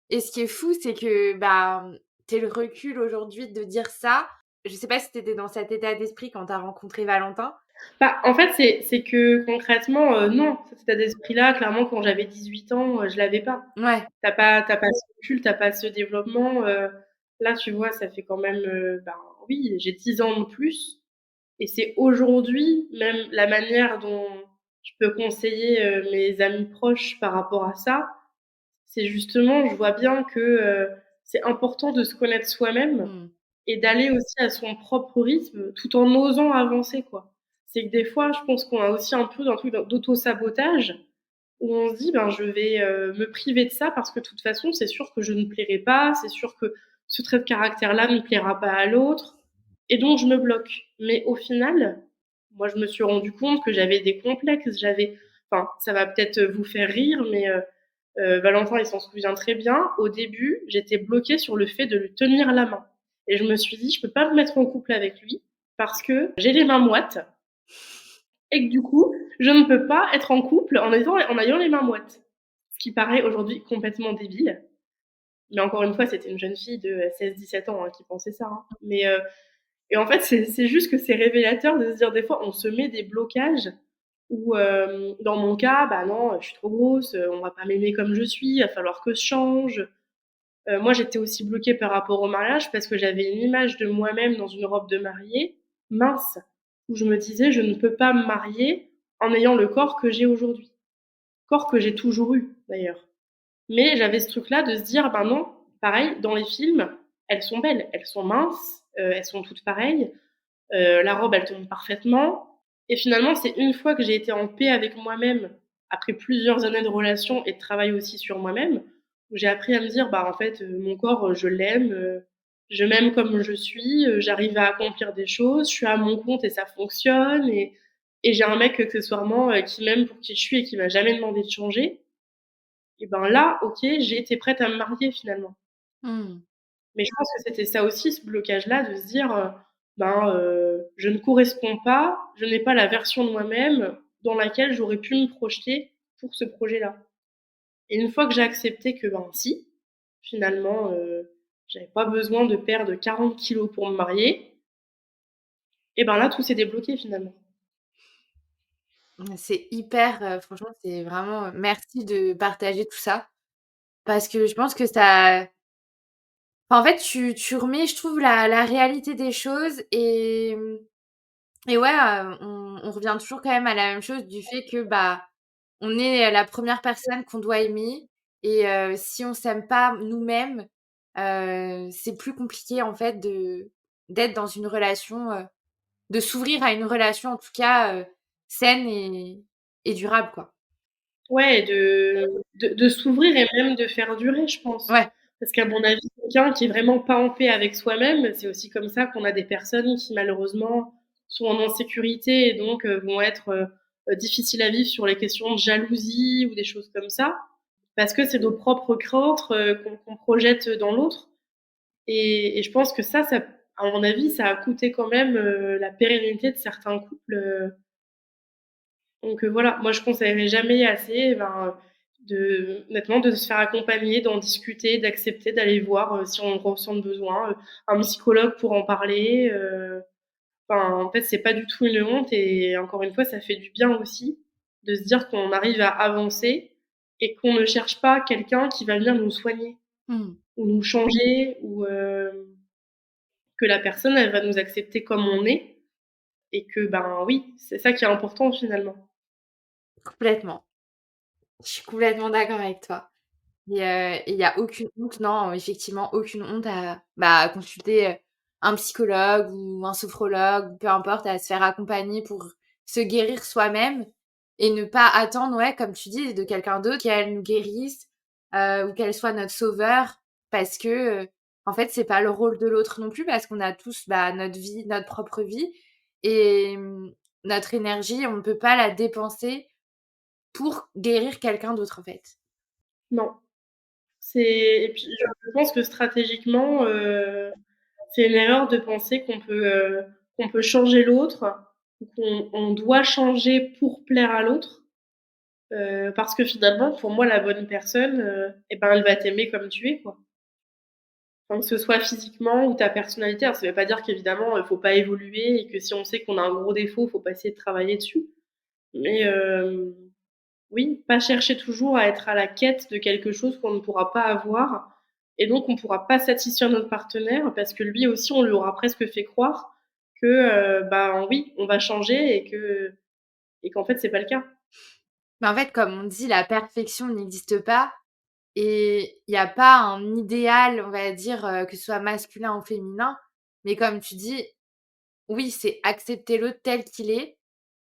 A: et ce qui est fou, c'est que, tu aies le recul aujourd'hui de dire ça. Je sais pas si tu étais dans cet état d'esprit quand tu as rencontré Valentin?
B: Bah, en fait, c'est que concrètement, non, cet état d'esprit-là, clairement, quand j'avais 18 ans, je l'avais pas.
A: Ouais.
B: Tu as pas ce recul, tu as pas ce développement, là, tu vois, ça fait quand même, oui, j'ai 10 ans de plus et c'est aujourd'hui, même la manière dont je peux conseiller, mes amis proches par rapport à ça, c'est justement, je vois bien que, c'est important de se connaître soi-même
A: Mmh.
B: et d'aller aussi à son propre rythme, tout en osant avancer, quoi. C'est que des fois, je pense qu'on a aussi un peu un truc d'auto-sabotage où on se dit: «Ben, je vais, me priver de ça parce que de toute façon, c'est sûr que je ne plairai pas, c'est sûr que ce trait de caractère-là ne plaira pas à l'autre et donc je me bloque». Mais au final, moi, je me suis rendu compte que j'avais des complexes, ça va peut-être vous faire rire, mais Valentin, il s'en souvient très bien. Au début, j'étais bloquée sur le fait de lui tenir la main et je me suis dit: «Je peux pas me mettre en couple avec lui parce que j'ai les mains moites et que du coup, je ne peux pas être en couple en ayant les mains moites». Ce qui paraît aujourd'hui complètement débile, mais encore une fois, c'était une jeune fille de 16-17 ans, hein, qui pensait ça, hein. Et en fait, c'est juste que c'est révélateur de se dire des fois, on se met des blocages où, dans mon cas, bah non, je suis trop grosse, on va pas m'aimer comme je suis, il va falloir que je change. Moi, j'étais aussi bloquée par rapport au mariage parce que j'avais une image de moi-même dans une robe de mariée, mince, où je me disais: «Je ne peux pas me marier en ayant le corps que j'ai aujourd'hui». Corps que j'ai toujours eu, d'ailleurs. Mais j'avais ce truc-là de se dire: «Ben non», pareil, dans les films, elles sont belles, elles sont minces, elles sont toutes pareilles, la robe, elle tombe parfaitement Et finalement, c'est une fois que j'ai été en paix avec moi-même, après plusieurs années de relation et de travail aussi sur moi-même, où j'ai appris à me dire, bah, en fait, mon corps, je m'aime comme je suis, j'arrive à accomplir des choses, je suis à mon compte et ça fonctionne et j'ai un mec accessoirement, qui m'aime pour qui je suis et qui m'a jamais demandé de changer. Et ben là, OK, j'ai été prête à me marier finalement.
A: Mmh.
B: Mais je pense que c'était ça aussi, ce blocage-là, de se dire, je ne corresponds pas, je n'ai pas la version de moi-même dans laquelle j'aurais pu me projeter pour ce projet-là. Et une fois que j'ai accepté que, ben, si, finalement, j'avais pas besoin de perdre 40 kilos pour me marier, et ben là, tout s'est débloqué finalement.
A: C'est hyper, franchement, c'est vraiment, merci de partager tout ça parce que je pense que ça enfin, en fait, tu remets, je trouve, la réalité des choses et ouais, on revient toujours quand même à la même chose du fait que, bah, on est la première personne qu'on doit aimer et si on s'aime pas nous-mêmes, c'est plus compliqué, en fait, d'être dans une relation, de s'ouvrir à une relation, en tout cas, saine et durable, quoi.
B: Ouais, de s'ouvrir et même de faire durer, je pense.
A: Ouais.
B: Parce qu'à mon avis, quelqu'un qui est vraiment pas en paix avec soi-même, c'est aussi comme ça qu'on a des personnes qui malheureusement sont en insécurité et donc vont être difficiles à vivre sur les questions de jalousie ou des choses comme ça. Parce que c'est nos propres craintes qu'on projette dans l'autre. Et je pense que ça, à mon avis, ça a coûté quand même la pérennité de certains couples. Donc voilà, moi je conseillerais jamais assez, ben, honnêtement, de se faire accompagner, d'en discuter, d'accepter d'aller voir si on ressent le besoin, un psychologue pour en parler. Enfin, en fait, c'est pas du tout une honte et encore une fois, ça fait du bien aussi de se dire qu'on arrive à avancer et qu'on ne cherche pas quelqu'un qui va venir nous soigner
A: Mmh.
B: ou nous changer ou que la personne, elle va nous accepter comme on est et que, ben oui, c'est ça qui est important finalement.
A: Complètement. Je suis complètement d'accord avec toi et il y a aucune honte, non, effectivement, aucune honte à consulter, un psychologue ou un sophrologue ou peu importe, à se faire accompagner pour se guérir soi-même et ne pas attendre, ouais, comme tu dis, de quelqu'un d'autre qu'elle nous guérisse, ou qu'elle soit notre sauveur parce que, en fait, c'est pas le rôle de l'autre non plus parce qu'on a tous, bah, notre vie, notre propre vie et notre énergie, on ne peut pas la dépenser pour guérir quelqu'un d'autre, en fait.
B: Non. Et puis je pense que stratégiquement, c'est une erreur de penser qu'on peut changer l'autre ou qu'on doit changer pour plaire à l'autre, parce que finalement, pour moi, la bonne personne, et ben, elle va t'aimer comme tu es, quoi. Enfin, que ce soit physiquement ou ta personnalité. Alors ça veut pas dire qu'évidemment, il faut pas évoluer et que si on sait qu'on a un gros défaut, faut pas essayer de travailler dessus. Mais oui, pas chercher toujours à être à la quête de quelque chose qu'on ne pourra pas avoir et donc on pourra pas satisfaire notre partenaire parce que lui aussi, on lui aura presque fait croire que, ben, oui, on va changer et qu'en fait, c'est pas le cas.
A: Mais en fait, comme on dit, la perfection n'existe pas et il y a pas un idéal, on va dire, que ce soit masculin ou féminin. Mais comme tu dis, oui, c'est accepter l'autre tel qu'il est,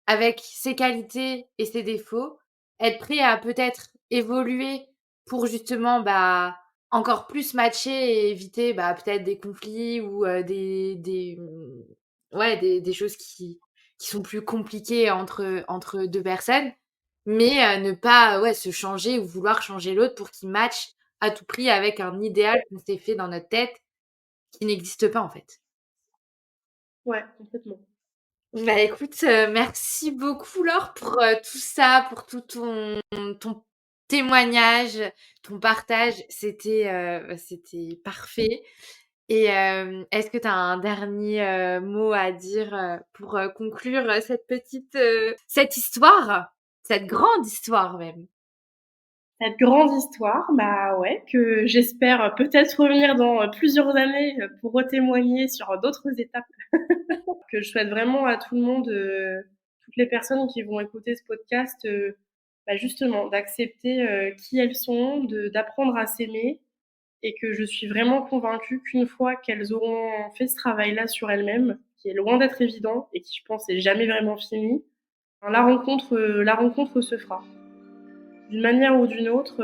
A: avec ses qualités et ses défauts, être prêt à peut-être évoluer pour justement, bah, encore plus matcher et éviter, bah, peut-être des conflits ou, ouais, des choses qui sont plus compliquées entre 2 personnes. Mais, ne pas, ouais, se changer ou vouloir changer l'autre pour qu'il matche à tout prix avec un idéal qu'on s'est fait dans notre tête, qui n'existe pas, en fait.
B: Ouais, complètement.
A: Bah, écoute, merci beaucoup Laure pour, tout ça, pour tout ton témoignage, ton partage. C'était parfait et est-ce que tu as un dernier, mot à dire, pour, conclure, cette histoire? Cette grande histoire même?
B: Cette grande histoire, bah, ouais, que j'espère peut-être revenir dans, plusieurs années, pour retémoigner sur d'autres étapes. Que je souhaite vraiment à tout le monde, toutes les personnes qui vont écouter ce podcast, bah, justement d'accepter, qui elles sont, d'apprendre à s'aimer et que je suis vraiment convaincue qu'une fois qu'elles auront fait ce travail-là sur elles-mêmes, qui est loin d'être évident et qui je pense est jamais vraiment fini, La rencontre se fera d'une manière ou d'une autre.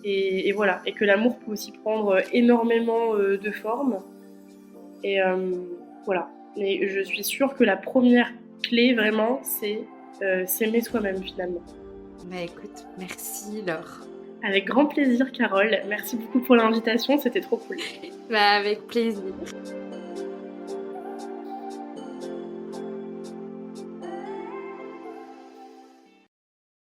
B: Et voilà, et que l'amour peut aussi prendre énormément de formes. Et voilà. Mais je suis sûre que la première clé, vraiment, c'est s'aimer soi-même, finalement.
A: Bah écoute, merci Laure.
B: Avec grand plaisir, Carole. Merci beaucoup pour l'invitation, c'était trop cool.
A: Bah avec plaisir.